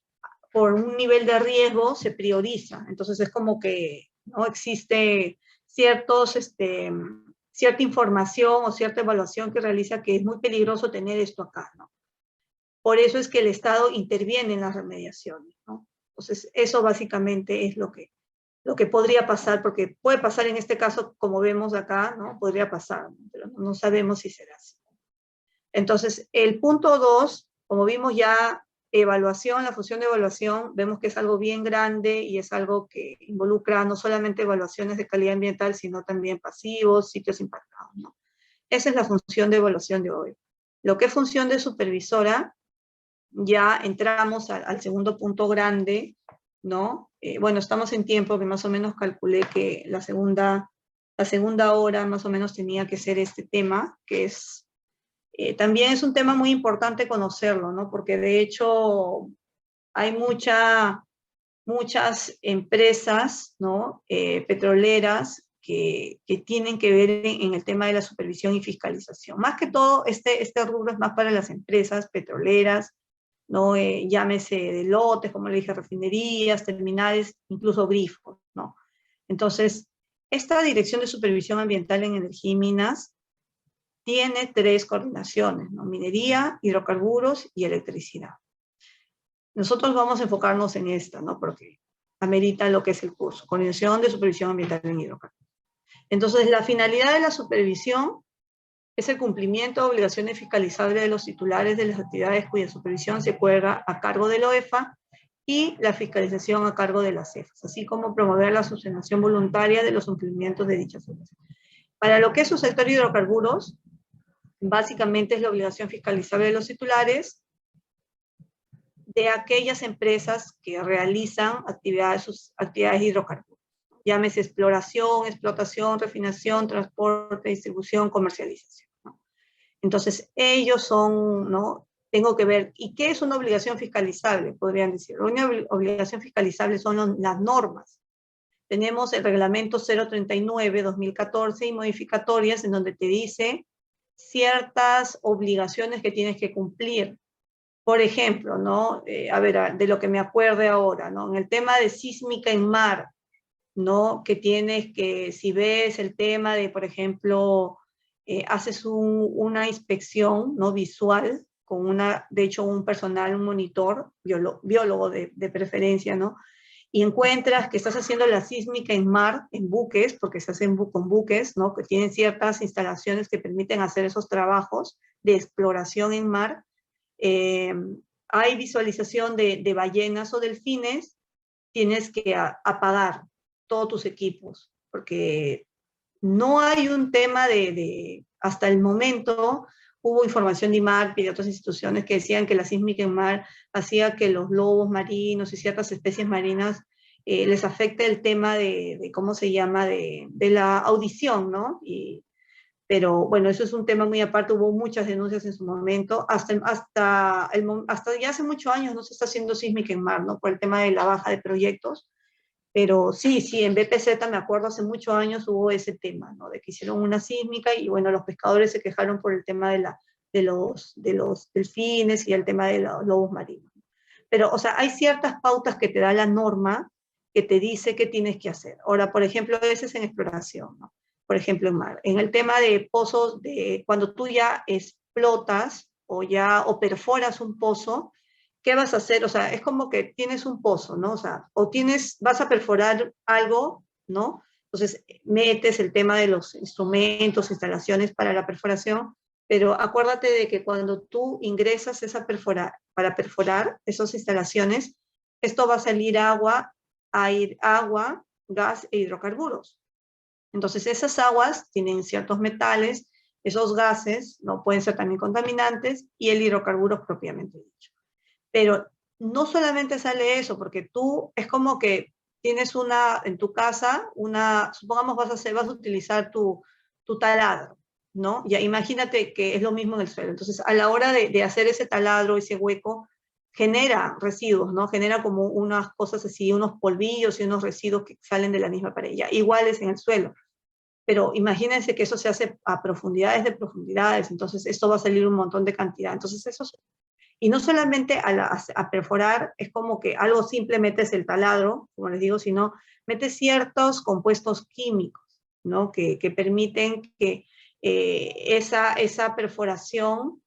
por un nivel de riesgo se prioriza. Entonces es como que no existe cierta información o cierta evaluación que realiza que es muy peligroso tener esto acá, ¿no? Por eso es que el Estado interviene en las remediaciones, ¿no? Entonces, eso básicamente es lo que podría pasar, porque puede pasar en este caso, como vemos acá, ¿no? Podría pasar, ¿no? Pero no sabemos si será así. Entonces, el punto 2, como vimos ya, evaluación, la función de evaluación, vemos que es algo bien grande y es algo que involucra no solamente evaluaciones de calidad ambiental, sino también pasivos, sitios impactados, ¿no? Esa es la función de evaluación de hoy. Lo que es función de supervisora, ya entramos al segundo punto grande, ¿no? Bueno, estamos en tiempo que más o menos calculé que la segunda hora más o menos tenía que ser este tema, que es, también es un tema muy importante conocerlo, ¿no? Porque de hecho hay muchas empresas, ¿no? Petroleras que tienen que ver en el tema de la supervisión y fiscalización. Más que todo, este rubro es más para las empresas petroleras, ¿no? Llámese de lotes, como le dije, refinerías, terminales, incluso grifos, ¿no? Entonces, esta Dirección de Supervisión Ambiental en Energía y Minas tiene 3 coordinaciones, ¿no? Minería, hidrocarburos y electricidad. Nosotros vamos a enfocarnos en esta, ¿no? Porque amerita lo que es el curso, Coordinación de Supervisión Ambiental en Hidrocarburos. Entonces, la finalidad de la supervisión es el cumplimiento de obligaciones fiscalizables de los titulares de las actividades cuya supervisión se juega a cargo de la OEFA y la fiscalización a cargo de las CEFAS, así como promover la subsanación voluntaria de los cumplimientos de dichas obligaciones. Para lo que es su sector de hidrocarburos, básicamente es la obligación fiscalizable de los titulares de aquellas empresas que realizan sus actividades de hidrocarburos. Llámese exploración, explotación, refinación, transporte, distribución, comercialización, ¿no? Entonces, ellos son, ¿no? Tengo que ver, ¿y qué es una obligación fiscalizable? Podrían decir, una obligación fiscalizable son las normas. Tenemos el reglamento 039-2014 y modificatorias en donde te dice ciertas obligaciones que tienes que cumplir. Por ejemplo, ¿no? A ver, de lo que me acuerde ahora, ¿no? En el tema de sísmica en mar, ¿no? Que tienes que, si ves el tema de, por ejemplo, haces una inspección, ¿no? Visual, con de hecho, un personal, un monitor, biólogo de preferencia, ¿no? Y encuentras que estás haciendo la sísmica en mar, en buques, porque se hacen con buques, ¿no? Que tienen ciertas instalaciones que permiten hacer esos trabajos de exploración en mar. Hay visualización de ballenas o delfines, tienes que apagar todos tus equipos, porque no hay un tema hasta el momento, hubo información de IMARPI y de otras instituciones que decían que la sísmica en mar hacía que los lobos marinos y ciertas especies marinas les afecte el tema ¿cómo se llama?, de la audición, ¿no? Pero bueno, eso es un tema muy aparte, hubo muchas denuncias en su momento, hasta ya hace muchos años no se está haciendo sísmica en mar, ¿no? Por el tema de la baja de proyectos, pero sí, en BPZ me acuerdo hace muchos años hubo ese tema, ¿no? De que hicieron una sísmica y bueno, los pescadores se quejaron por el tema de los delfines y el tema de los lobos marinos. Pero, o sea, hay ciertas pautas que te da la norma que te dice qué tienes que hacer. Ahora, por ejemplo, ese es en exploración, ¿no? Por ejemplo, en mar. En el tema de pozos, cuando tú ya explotas o perforas un pozo, ¿qué vas a hacer? O sea, es como que tienes un pozo, ¿no? O sea, vas a perforar algo, ¿no? Entonces, metes el tema de los instrumentos, instalaciones para la perforación, pero acuérdate de que cuando tú ingresas para perforar esas instalaciones, esto va a salir agua, gas e hidrocarburos. Entonces, esas aguas tienen ciertos metales, esos gases, ¿no? Pueden ser también contaminantes, y el hidrocarburo propiamente dicho. Pero no solamente sale eso, porque tú es como que tienes en tu casa, supongamos vas a utilizar tu taladro, ¿no? Ya imagínate que es lo mismo en el suelo. Entonces, a la hora de hacer ese taladro, ese hueco, genera residuos, ¿no? Genera como unas cosas así, unos polvillos y unos residuos que salen de la misma pared, ya, iguales en el suelo. Pero imagínense que eso se hace a profundidades de profundidades, entonces esto va a salir un montón de cantidad. Entonces eso, y no solamente a perforar, es como que algo simple metes el taladro, como les digo, sino metes ciertos compuestos químicos, ¿no? Que permiten que esa perforación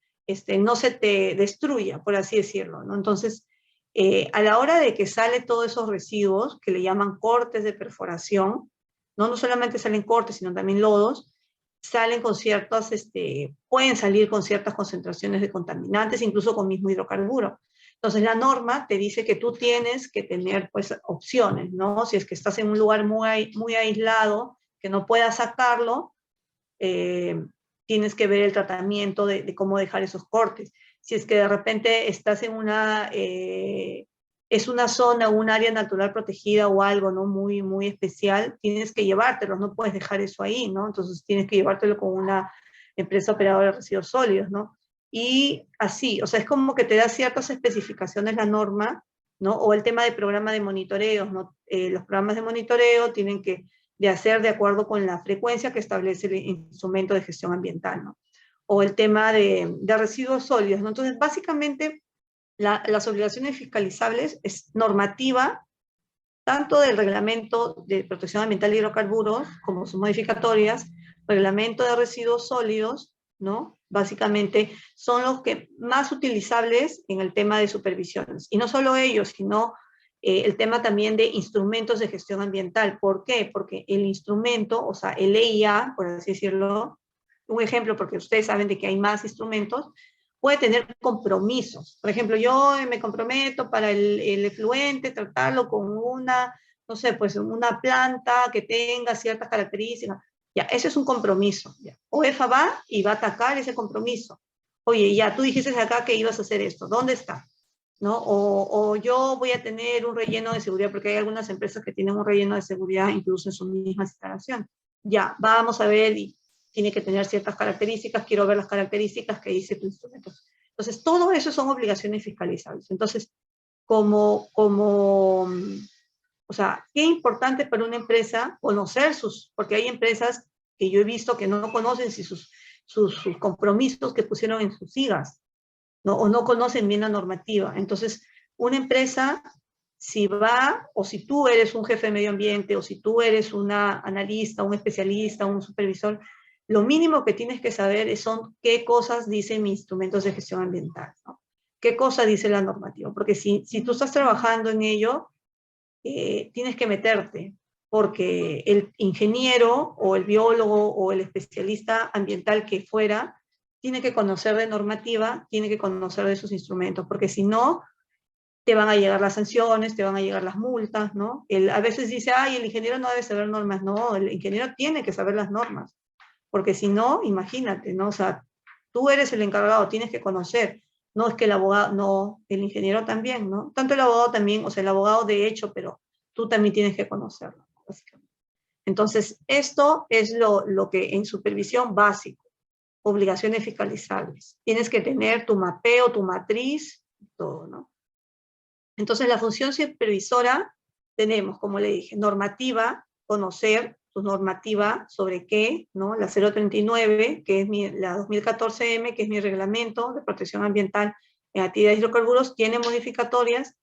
no se te destruya, por así decirlo, ¿no? Entonces, a la hora de que sale todos esos residuos, que le llaman cortes de perforación, no solamente salen cortes, sino también lodos, salen con ciertas, pueden salir con ciertas concentraciones de contaminantes, incluso con mismo hidrocarburo. Entonces la norma te dice que tú tienes que tener pues opciones, ¿no? Si es que estás en un lugar muy aislado, que no puedas sacarlo, tienes que ver el tratamiento de cómo dejar esos cortes. Si es que de repente estás en es una zona, un área natural protegida o algo, ¿no? Muy especial, tienes que llevártelo, no puedes dejar eso ahí, ¿no? Entonces tienes que llevártelo con una empresa operadora de residuos sólidos, ¿no? Y así, o sea, es como que te da ciertas especificaciones la norma, ¿no? O el tema de programa de monitoreo, ¿no? Los programas de monitoreo tienen que de hacer de acuerdo con la frecuencia que establece el instrumento de gestión ambiental, ¿no? O el tema de residuos sólidos, ¿no? Entonces, básicamente, las obligaciones fiscalizables es normativa, tanto del Reglamento de Protección Ambiental de Hidrocarburos, como sus modificatorias, Reglamento de Residuos Sólidos, ¿no? Básicamente son los que más utilizables en el tema de supervisiones. Y no solo ellos, sino el tema también de instrumentos de gestión ambiental. ¿Por qué? Porque el instrumento, o sea, el EIA, por así decirlo, un ejemplo, porque ustedes saben de que hay más instrumentos, puede tener compromisos. Por ejemplo, yo me comprometo para el efluente, tratarlo con no sé, pues una planta que tenga ciertas características. Ya, ese es un compromiso. Ya. OEFA va y va a atacar ese compromiso. Oye, ya, tú dijiste acá que ibas a hacer esto, ¿dónde está? ¿No? O yo voy a tener un relleno de seguridad, porque hay algunas empresas que tienen un relleno de seguridad incluso en su misma instalación. Ya, vamos a ver, y tiene que tener ciertas características, quiero ver las características que dice tu instrumento. Entonces, todo eso son obligaciones fiscalizables. Entonces, o sea, qué importante para una empresa conocer porque hay empresas que yo he visto que no conocen si sus compromisos que pusieron en sus sigas, ¿no? O no conocen bien la normativa. Entonces, una empresa, si va, o si tú eres un jefe de medio ambiente, o si tú eres una analista, un especialista, un supervisor, lo mínimo que tienes que saber son qué cosas dicen mis instrumentos de gestión ambiental, ¿no? ¿Qué cosa dice la normativa? Porque si tú estás trabajando en ello, tienes que meterte, porque el ingeniero o el biólogo o el especialista ambiental que fuera, tiene que conocer de normativa, tiene que conocer de sus instrumentos, porque si no, te van a llegar las sanciones, te van a llegar las multas, ¿no? A veces dice, ay, el ingeniero no debe saber normas. No, el ingeniero tiene que saber las normas, porque si no, imagínate, ¿no? O sea, tú eres el encargado, tienes que conocer. No es que el abogado, no, el ingeniero también, ¿no? Tanto el abogado también, o sea, el abogado de hecho, pero tú también tienes que conocerlo, básicamente. Entonces, esto es lo que en supervisión básico, obligaciones fiscalizables. Tienes que tener tu mapeo, tu matriz, todo, ¿no? Entonces, la función supervisora tenemos, como le dije, normativa, conocer tu normativa sobre qué, ¿no? La 039, que es la 2014M, que es mi reglamento de protección ambiental en actividades de hidrocarburos, tiene modificatorias,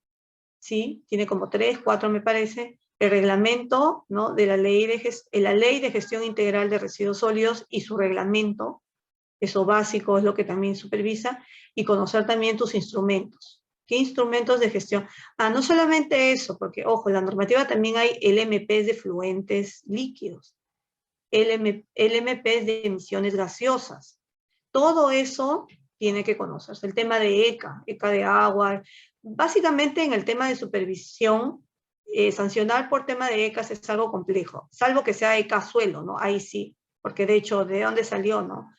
¿sí? Tiene como 3, 4 me parece. El reglamento, ¿no? De la ley de gestión integral de residuos sólidos y su reglamento, eso básico es lo que también supervisa, y conocer también tus instrumentos. ¿Qué instrumentos de gestión? No solamente eso, porque, ojo, en la normativa también hay LMPs de fluentes líquidos, LMPs de emisiones gaseosas. Todo eso tiene que conocerse. El tema de ECA de agua. Básicamente en el tema de supervisión, sancionar por tema de ECAs es algo complejo, salvo que sea ECA suelo, ¿no? Ahí sí, porque de hecho, ¿de dónde salió, no?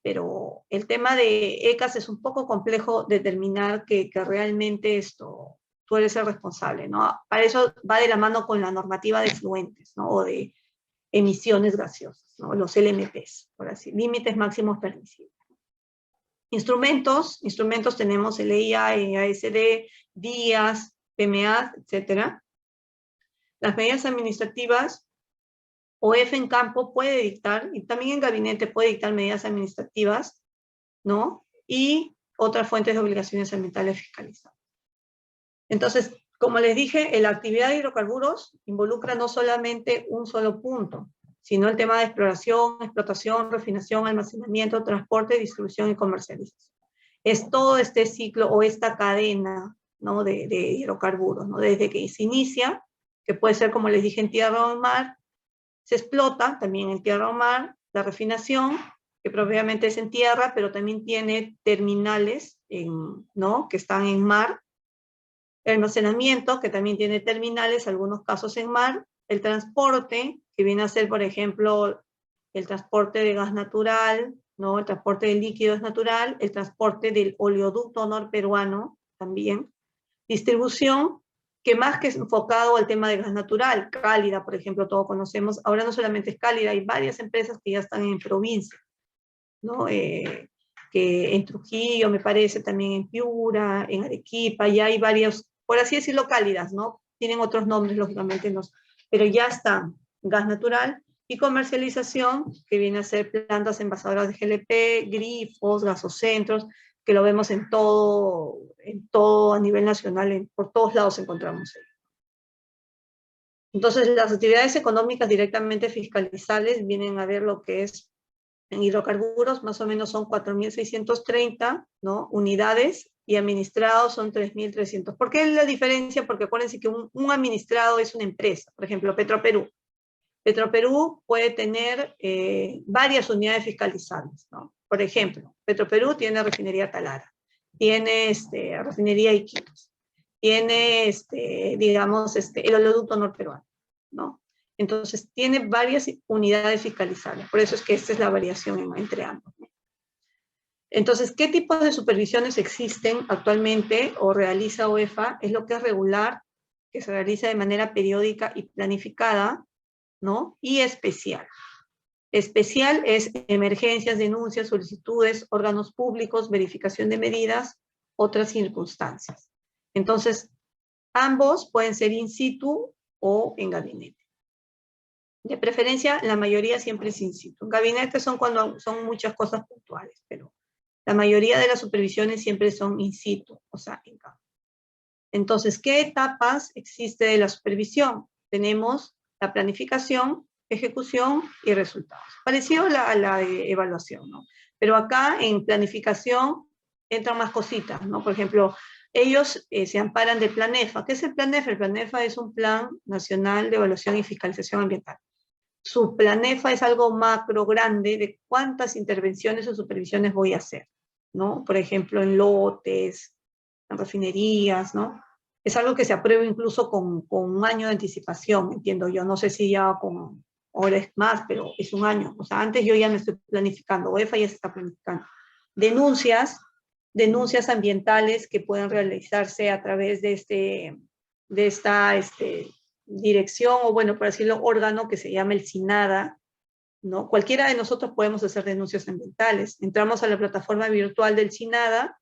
Pero el tema de ECAS es un poco complejo determinar que realmente tú eres el responsable, ¿no? Para eso va de la mano con la normativa de efluentes, ¿no? O de emisiones gaseosas, ¿no? Los LMPs, por así, límites máximos permisibles. Instrumentos tenemos el EIA, EASD, DIAS, PMA, etcétera. Las medidas administrativas, OEF en campo puede dictar, y también en gabinete puede dictar medidas administrativas, ¿no? Y otras fuentes de obligaciones ambientales fiscalizadas. Entonces, como les dije, la actividad de hidrocarburos involucra no solamente un solo punto, sino el tema de exploración, explotación, refinación, almacenamiento, transporte, distribución y comercialización. Es todo este ciclo o esta cadena, ¿no? de hidrocarburos, ¿no? Desde que se inicia, que puede ser, como les dije, en tierra o mar, se explota también en tierra o mar, la refinación, que propiamente es en tierra, pero también tiene terminales, ¿no? que están en mar, el almacenamiento, que también tiene terminales, algunos casos en mar, el transporte, que viene a ser, por ejemplo, el transporte de gas natural, ¿no? El transporte de líquidos natural, el transporte del oleoducto norperuano también, distribución, que más que es enfocado al tema de gas natural, Cálida, por ejemplo, todos conocemos, ahora no solamente es Cálida, hay varias empresas que ya están en provincia, ¿no? Que en Trujillo, me parece, también en Piura, en Arequipa, ya hay varios, por así decirlo, cálidas, ¿no? Tienen otros nombres, lógicamente, no, pero ya están gas natural y comercialización, que viene a ser plantas envasadoras de GLP, grifos, gasocentros, que lo vemos en todo a nivel nacional, por todos lados encontramos. Entonces, las actividades económicas directamente fiscalizables vienen a ver lo que es en hidrocarburos, más o menos son 4.630, ¿no? unidades, y administrados son 3.300. ¿Por qué la diferencia? Porque acuérdense que un administrado es una empresa. Por ejemplo, Petroperú. Petroperú puede tener varias unidades fiscalizables, ¿no? Por ejemplo, Petroperú tiene refinería Talara, tiene refinería Iquitos, tiene, digamos, el oleoducto norperuano, ¿no? Entonces, tiene varias unidades fiscalizables. Por eso es que esta es la variación entre ambos. Entonces, ¿qué tipos de supervisiones existen actualmente o realiza OEFA? Es lo que es regular, que se realiza de manera periódica y planificada, ¿no? Y especial. Especial es emergencias, denuncias, solicitudes, órganos públicos, verificación de medidas, otras circunstancias. Entonces, ambos pueden ser in situ o en gabinete. De preferencia, la mayoría siempre es in situ. En gabinete son cuando son muchas cosas puntuales, pero la mayoría de las supervisiones siempre son in situ, o sea, en campo. Entonces, ¿qué etapas existe de la supervisión? Tenemos la planificación, ejecución y resultados. Parecido a la evaluación, ¿no? Pero acá en planificación entran más cositas, ¿no? Por ejemplo, ellos se amparan del PLANEFA. ¿Qué es el PLANEFA? El PLANEFA es un Plan Nacional de Evaluación y Fiscalización Ambiental. Su PLANEFA es algo macro, grande, de cuántas intervenciones o supervisiones voy a hacer, ¿no? Por ejemplo, en lotes, en refinerías, ¿no? Es algo que se aprueba incluso con un año de anticipación, entiendo yo. No sé si ya ahora es más, pero es un año. O sea, antes yo ya me estoy planificando, OEFA ya se está planificando. Denuncias ambientales que pueden realizarse a través de esta dirección, o bueno, por decirlo, órgano que se llama el SINADA, ¿no? Cualquiera de nosotros podemos hacer denuncias ambientales. Entramos a la plataforma virtual del SINADA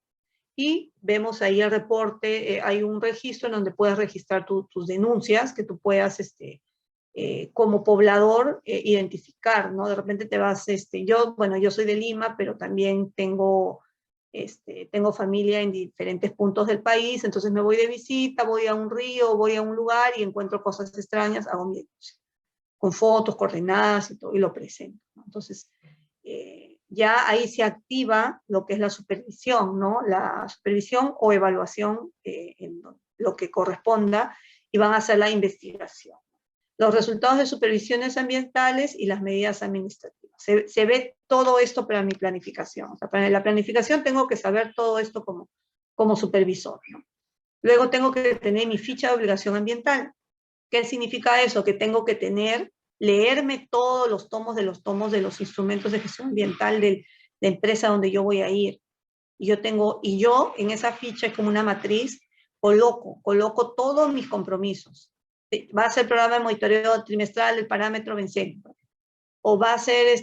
y vemos ahí el reporte, hay un registro en donde puedes registrar tus denuncias, que tú puedas, como poblador, identificar, ¿no? De repente te vas, yo soy de Lima, pero también tengo familia en diferentes puntos del país, entonces me voy de visita, voy a un río, voy a un lugar y encuentro cosas extrañas, hago mi denuncia, con fotos, coordenadas y todo, y lo presento, ¿no? Entonces, ya ahí se activa lo que es la supervisión, ¿no? La supervisión o evaluación, en lo que corresponda, y van a hacer la investigación. Los resultados de supervisiones ambientales y las medidas administrativas. Se ve todo esto para mi planificación. O sea, para la planificación tengo que saber todo esto como supervisor, ¿no? Luego tengo que tener mi ficha de obligación ambiental. ¿Qué significa eso? Que tengo que leerme todos los tomos de los instrumentos de gestión ambiental de la empresa donde yo voy a ir. Y yo en esa ficha, es como una matriz, coloco todos mis compromisos. Va a ser programa de monitoreo trimestral del parámetro benceno, o va a ser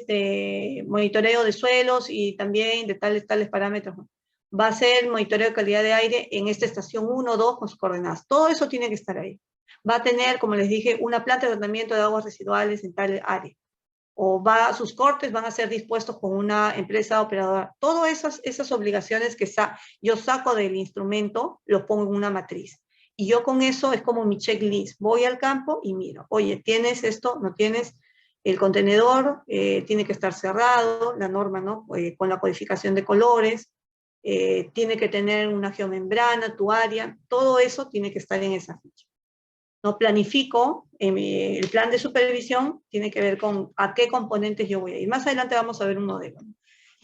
monitoreo de suelos y también de tales parámetros. Va a ser monitoreo de calidad de aire en esta estación 1 o 2 con sus coordenadas. Todo eso tiene que estar ahí. Va a tener, como les dije, una planta de tratamiento de aguas residuales en tal área. O sus cortes van a ser dispuestos con una empresa operadora. Todas esas obligaciones que yo saco del instrumento, los pongo en una matriz. Y yo con eso es como mi checklist. Voy al campo y miro, oye, ¿tienes esto? ¿No tienes? El contenedor tiene que estar cerrado, la norma, ¿no? Con la codificación de colores, tiene que tener una geomembrana, tu área, todo eso tiene que estar en esa ficha. No planifico, el plan de supervisión tiene que ver con a qué componentes yo voy a ir. Más adelante vamos a ver un modelo.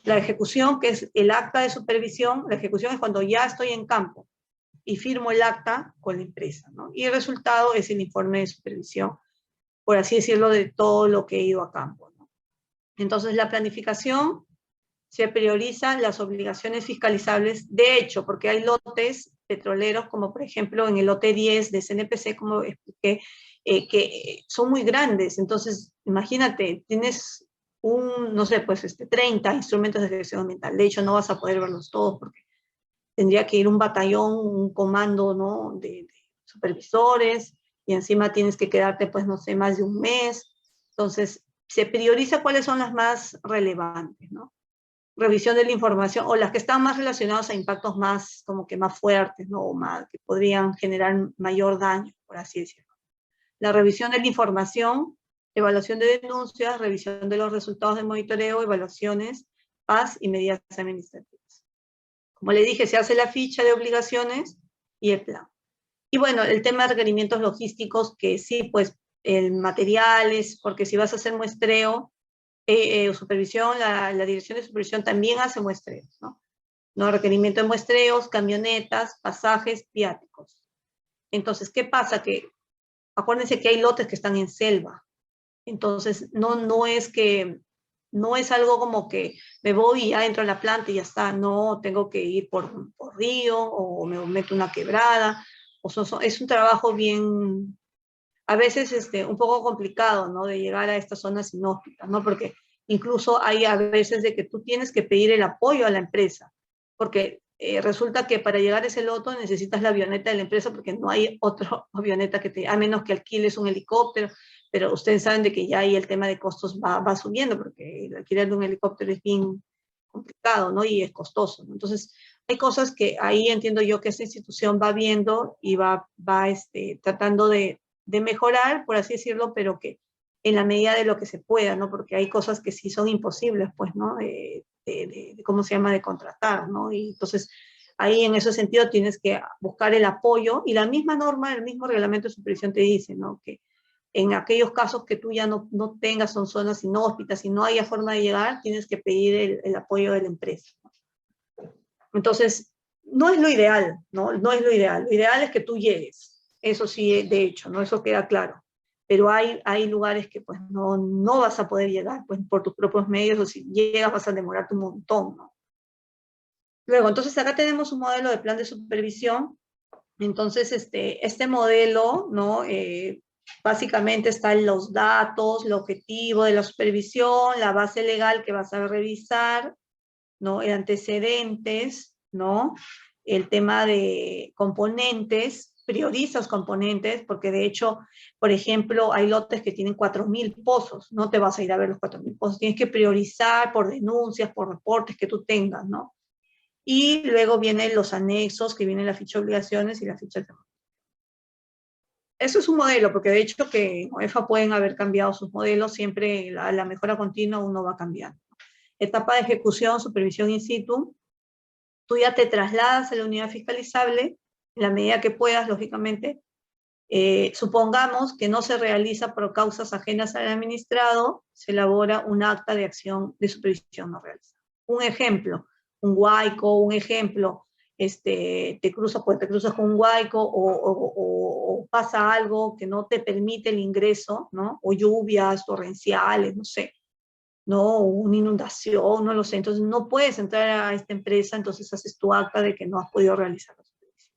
La ejecución, que es el acta de supervisión, la ejecución es cuando ya estoy en campo y firmo el acta con la empresa, ¿no? Y el resultado es el informe de supervisión, por así decirlo, de todo lo que he ido a campo, ¿no? Entonces, la planificación se priorizan las obligaciones fiscalizables de hecho, porque hay lotes petroleros, como por ejemplo en el lote 10 de CNPC, como expliqué, que son muy grandes. Entonces, imagínate, tienes no sé, pues 30 instrumentos de gestión ambiental. De hecho, no vas a poder verlos todos porque tendría que ir un batallón, un comando, ¿no? de supervisores, y encima tienes que quedarte, pues, no sé, más de un mes. Entonces, se prioriza cuáles son las más relevantes, ¿no? Revisión de la información, o las que están más relacionadas a impactos más, como que más fuertes, ¿no? O más, que podrían generar mayor daño, por así decirlo. La revisión de la información, evaluación de denuncias, revisión de los resultados de monitoreo, evaluaciones, PAS y medidas administrativas. Como le dije, se hace la ficha de obligaciones y el plan. Y bueno, el tema de requerimientos logísticos, que sí, pues, materiales, porque si vas a hacer muestreo, supervisión, la dirección de supervisión también hace muestreos, ¿no? No, requerimiento de muestreos, camionetas, pasajes, viáticos. Entonces, ¿qué pasa? Que acuérdense que hay lotes que están en selva. Entonces, no es algo como que me voy y ya entro a la planta y ya está. No, tengo que ir por río o me meto una quebrada. Es un trabajo bien, a veces un poco complicado, ¿no? De llegar a estas zonas inhóspitas, ¿no? Porque incluso hay a veces de que tú tienes que pedir el apoyo a la empresa, porque resulta que para llegar a ese loto necesitas la avioneta de la empresa porque no hay otra avioneta a menos que alquiles un helicóptero, pero ustedes saben de que ya ahí el tema de costos va subiendo, porque el alquiler de un helicóptero es bien complicado, ¿no? Y es costoso, ¿no? Entonces, hay cosas que ahí entiendo yo que esta institución va viendo y va tratando de mejorar, por así decirlo, pero que en la medida de lo que se pueda, ¿no? Porque hay cosas que sí son imposibles, pues, ¿no? ¿Cómo se llama? De contratar, ¿no? Y entonces, ahí en ese sentido tienes que buscar el apoyo y la misma norma, el mismo reglamento de supervisión te dice, ¿no? Que en aquellos casos que tú ya no tengas, son zonas inhóspitas y no haya forma de llegar, tienes que pedir el apoyo de la empresa, ¿no? Entonces, no es lo ideal, ¿no? No es lo ideal. Lo ideal es que tú llegues. Eso sí, de hecho, ¿no? Eso queda claro. Pero hay lugares que pues no vas a poder llegar pues, por tus propios medios, o si llegas vas a demorarte un montón, ¿no? Luego, entonces acá tenemos un modelo de plan de supervisión. Entonces, este modelo, ¿no? Básicamente están los datos, el objetivo de la supervisión, la base legal que vas a revisar, ¿no? El antecedentes, ¿no? El tema de componentes, priorizas componentes, porque de hecho, por ejemplo, hay lotes que tienen 4.000 pozos, no te vas a ir a ver los 4.000 pozos, tienes que priorizar por denuncias, por reportes que tú tengas, ¿no? Y luego vienen los anexos, que viene la ficha de obligaciones y la ficha de... Eso es un modelo, porque de hecho que en OEFA pueden haber cambiado sus modelos, siempre la mejora continua uno va cambiando. Etapa de ejecución, supervisión in situ. Tú ya te trasladas a la unidad fiscalizable, en la medida que puedas, lógicamente. Supongamos que no se realiza por causas ajenas al administrado, se elabora un acta de acción de supervisión no realizada. Un ejemplo, un huaico, un ejemplo, te cruzas con un huaico o pasa algo que no te permite el ingreso, ¿no? O lluvias torrenciales, no sé, ¿no? Una inundación, no lo sé. Entonces no puedes entrar a esta empresa, entonces haces tu acta de que no has podido realizar la supervisión.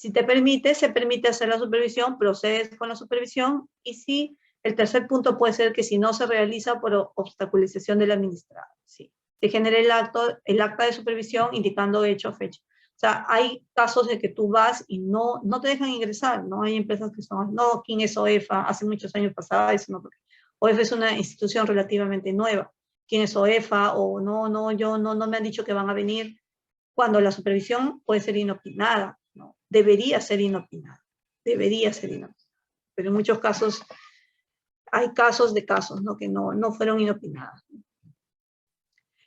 Si te permite, se permite hacer la supervisión, procedes con la supervisión, y si el tercer punto puede ser que si no se realiza por obstaculización del administrado, sí. Se genera el acta de supervisión indicando hecho, fecha. O sea, hay casos de que tú vas y no te dejan ingresar, ¿no? Hay empresas que son, no, ¿quién es OEFA? Hace muchos años pasaba eso, ¿no? Porque OEFA es una institución relativamente nueva. ¿Quién es OEFA? O no, no me han dicho que van a venir, cuando la supervisión puede ser inopinada, ¿no? Debería ser inopinada, pero en muchos casos hay casos de casos, ¿no? Que no fueron inopinadas.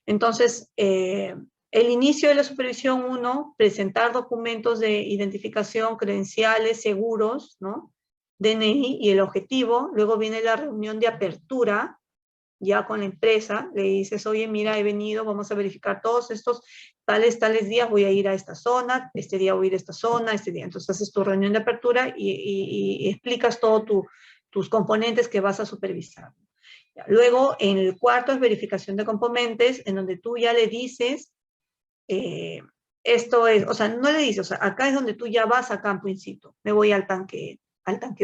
Entonces, el inicio de la supervisión 1, presentar documentos de identificación, credenciales, seguros, ¿no? DNI y el objetivo. Luego viene la reunión de apertura, ya con la empresa, le dices, oye, mira, he venido, vamos a verificar todos estos tales días, voy a ir a esta zona, este día voy a ir a esta zona, este día. Entonces haces tu reunión de apertura y explicas todos tus componentes que vas a supervisar. Luego, en el cuarto es verificación de componentes, en donde tú ya le dices, esto es, o sea, no le dices, o sea, acá es donde tú ya vas a campo in situ. Me voy al tanque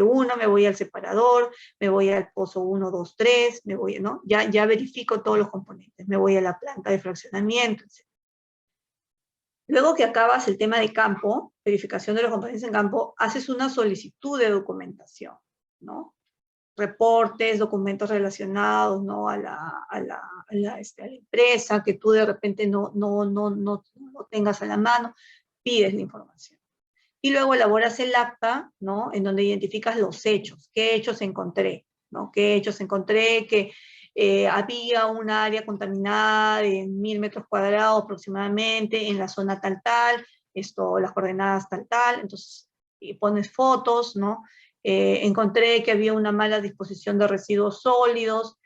1, me voy al separador, me voy al pozo 1, 2, 3, me voy, ¿no? Ya verifico todos los componentes, me voy a la planta de fraccionamiento, etc. Luego que acabas el tema de campo, verificación de los componentes en campo, haces una solicitud de documentación, ¿no? Reportes, documentos relacionados, ¿no? a la empresa, que tú de repente no tengas a la mano, pides la información. Y luego elaboras el acta, ¿no? En donde identificas los hechos. ¿Qué hechos encontré? ¿No? ¿Qué hechos encontré? Que había un área contaminada de 1000 metros cuadrados aproximadamente en la zona tal, las coordenadas tal. Entonces, y pones fotos, ¿no? Encontré que había una mala disposición de residuos sólidos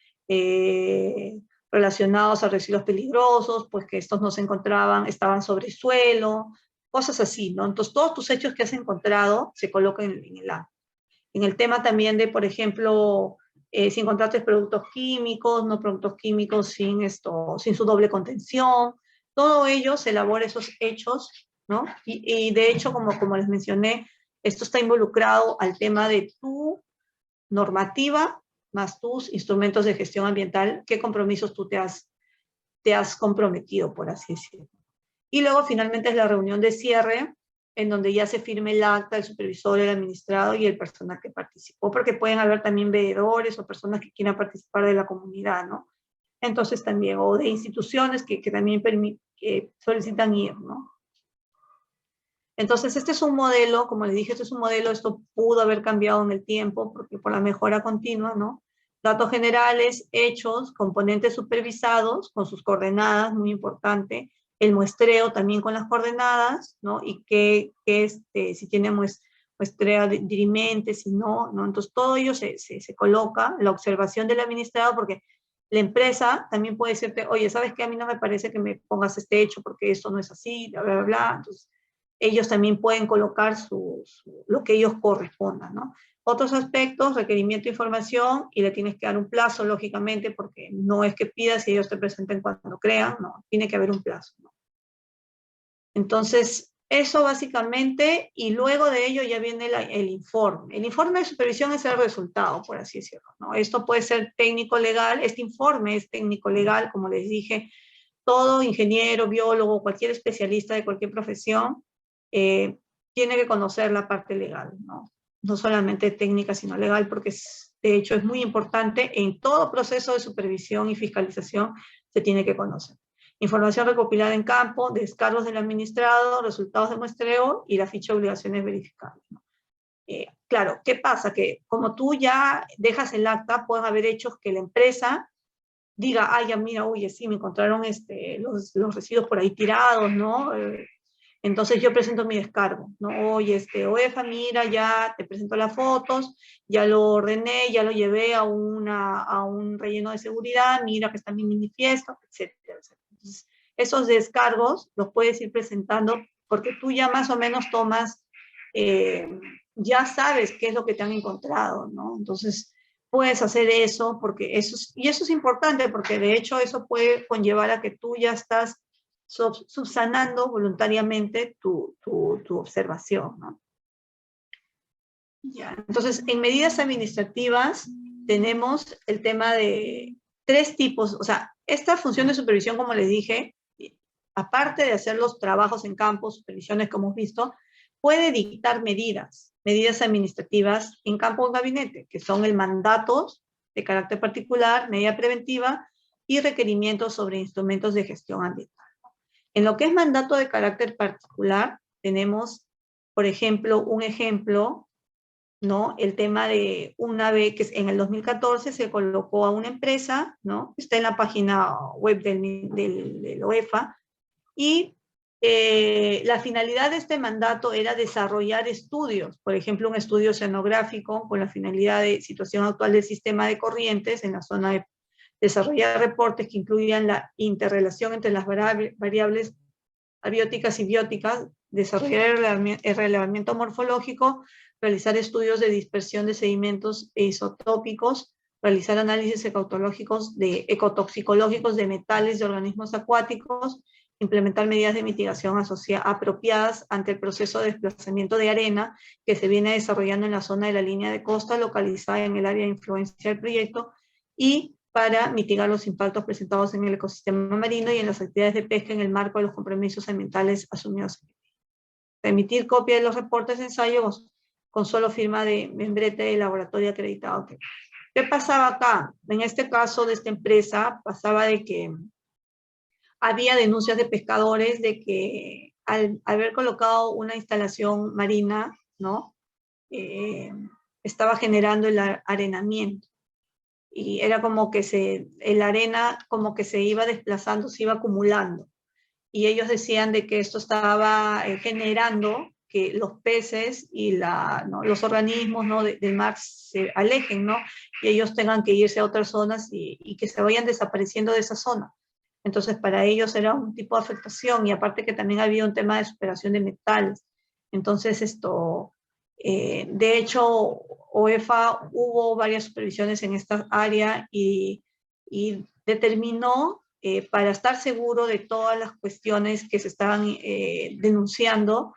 relacionados a residuos peligrosos, pues que estos no se encontraban, estaban sobre suelo, cosas así, ¿no? Entonces, todos tus hechos que has encontrado se colocan en el acta. En el tema también de, por ejemplo, si encontraste productos químicos, no productos químicos sin su doble contención, todo ello se elabora esos hechos, ¿no? Y de hecho, como les mencioné, esto está involucrado al tema de tu normativa más tus instrumentos de gestión ambiental, qué compromisos tú te has comprometido, por así decirlo. Y luego finalmente es la reunión de cierre, en donde ya se firme el acta, el supervisor, el administrado y el personal que participó, porque pueden haber también veedores o personas que quieran participar de la comunidad, ¿no? Entonces también, o de instituciones que también solicitan ir, ¿no? Entonces este es un modelo, como les dije, este es un modelo, esto pudo haber cambiado en el tiempo, porque por la mejora continua, ¿no? Datos generales, hechos, componentes supervisados con sus coordenadas, muy importante, el muestreo también con las coordenadas, ¿no? Y si tiene muestreo dirimente, si no, ¿no? Entonces todo ello se coloca, la observación del administrado, porque la empresa también puede decirte, oye, ¿sabes qué? A mí no me parece que me pongas este hecho porque esto no es así, bla, bla, bla. Entonces, ellos también pueden colocar lo que ellos correspondan, ¿no? Otros aspectos, requerimiento de información, y le tienes que dar un plazo, lógicamente, porque no es que pidas y ellos te presenten cuando crean, no, tiene que haber un plazo, ¿no? Entonces, eso básicamente, y luego de ello ya viene el informe. El informe de supervisión es el resultado, por así decirlo, ¿no? Esto puede ser técnico-legal, este informe es técnico-legal, como les dije, todo ingeniero, biólogo, cualquier especialista de cualquier profesión, tiene que conocer la parte legal, ¿no? No solamente técnica, sino legal, porque de hecho es muy importante en todo proceso de supervisión y fiscalización, se tiene que conocer. Información recopilada en campo, descargos del administrado, resultados de muestreo y la ficha de obligaciones verificables, ¿no? Claro, ¿qué pasa? Que como tú ya dejas el acta, pueden haber hechos que la empresa diga, ay, ya mira, oye, sí, me encontraron los residuos por ahí tirados, ¿no? Entonces yo presento mi descargo, ¿no? Oye, OEFA, mira, ya te presento las fotos, ya lo ordené, ya lo llevé a un relleno de seguridad, mira que está mi manifiesto, etcétera, etcétera. Entonces, esos descargos los puedes ir presentando porque tú ya más o menos ya sabes qué es lo que te han encontrado, ¿no? Entonces, puedes hacer eso, porque eso es importante, porque de hecho eso puede conllevar a que tú ya estás subsanando voluntariamente tu observación, ¿no? Ya. Entonces, en medidas administrativas tenemos el tema de 3 tipos, o sea, esta función de supervisión, como les dije, aparte de hacer los trabajos en campo, supervisiones como hemos visto, puede dictar medidas administrativas en campo o gabinete, que son el mandato de carácter particular, medida preventiva y requerimientos sobre instrumentos de gestión ambiental. En lo que es mandato de carácter particular, tenemos, por ejemplo, ¿no? El tema de una vez que en el 2014 se colocó a una empresa, ¿no? Está en la página web del OEFA, y la finalidad de este mandato era desarrollar estudios, por ejemplo, un estudio oceanográfico con la finalidad de situación actual del sistema de corrientes en la zona de desarrollar reportes que incluyan la interrelación entre las variables abióticas y bióticas, desarrollar el relevamiento morfológico, realizar estudios de dispersión de sedimentos e isotópicos, realizar análisis ecotoxicológicos de metales de organismos acuáticos, implementar medidas de mitigación apropiadas ante el proceso de desplazamiento de arena que se viene desarrollando en la zona de la línea de costa localizada en el área de influencia del proyecto y para mitigar los impactos presentados en el ecosistema marino y en las actividades de pesca en el marco de los compromisos ambientales asumidos. Emitir copia de los reportes de ensayo con solo firma de membrete de laboratorio acreditado. ¿Qué pasaba acá? En este caso de esta empresa, pasaba de que había denuncias de pescadores de que al haber colocado una instalación marina, ¿no? Estaba generando el arenamiento. Y era como que la arena como que se iba desplazando, se iba acumulando. Y ellos decían de que esto estaba generando que los peces y ¿no? los organismos, ¿no? del mar se alejen, ¿no? Y ellos tengan que irse a otras zonas y que se vayan desapareciendo de esa zona. Entonces, para ellos era un tipo de afectación y aparte que también había un tema de superación de metales. Entonces, de hecho, OEFA hubo varias supervisiones en esta área y determinó, para estar seguro de todas las cuestiones que se estaban denunciando,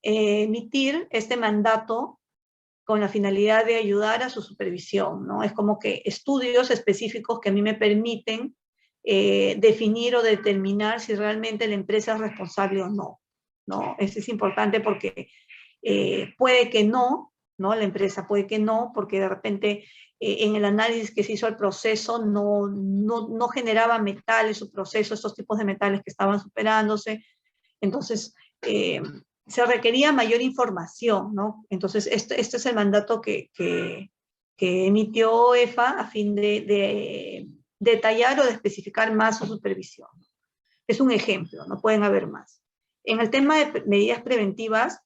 emitir este mandato con la finalidad de ayudar a su supervisión, ¿no? Es como que estudios específicos que a mí me permiten definir o determinar si realmente la empresa es responsable o no, ¿no? Eso es importante porque puede que no, ¿no? La empresa puede que no, porque de repente en el análisis que se hizo al proceso no generaba metales su proceso, estos tipos de metales que estaban superándose. Entonces, se requería mayor información, ¿no? Entonces, este es el mandato que emitió EFA a fin de detallar o de especificar más su supervisión. Es un ejemplo, no pueden haber más. En el tema de medidas preventivas,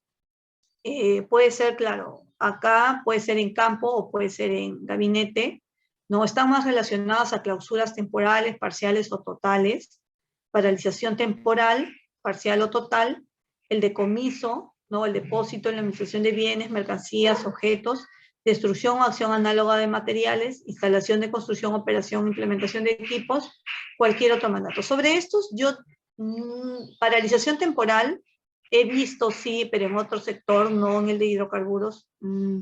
puede ser, claro, acá puede ser en campo o puede ser en gabinete, ¿no? Están más relacionadas a clausuras temporales, parciales o totales, paralización temporal, parcial o total, el decomiso, ¿no? El depósito en la administración de bienes, mercancías, objetos, destrucción o acción análoga de materiales, instalación de construcción, operación, implementación de equipos, cualquier otro mandato. Sobre estos, paralización temporal, he visto, sí, pero en otro sector, no en el de hidrocarburos,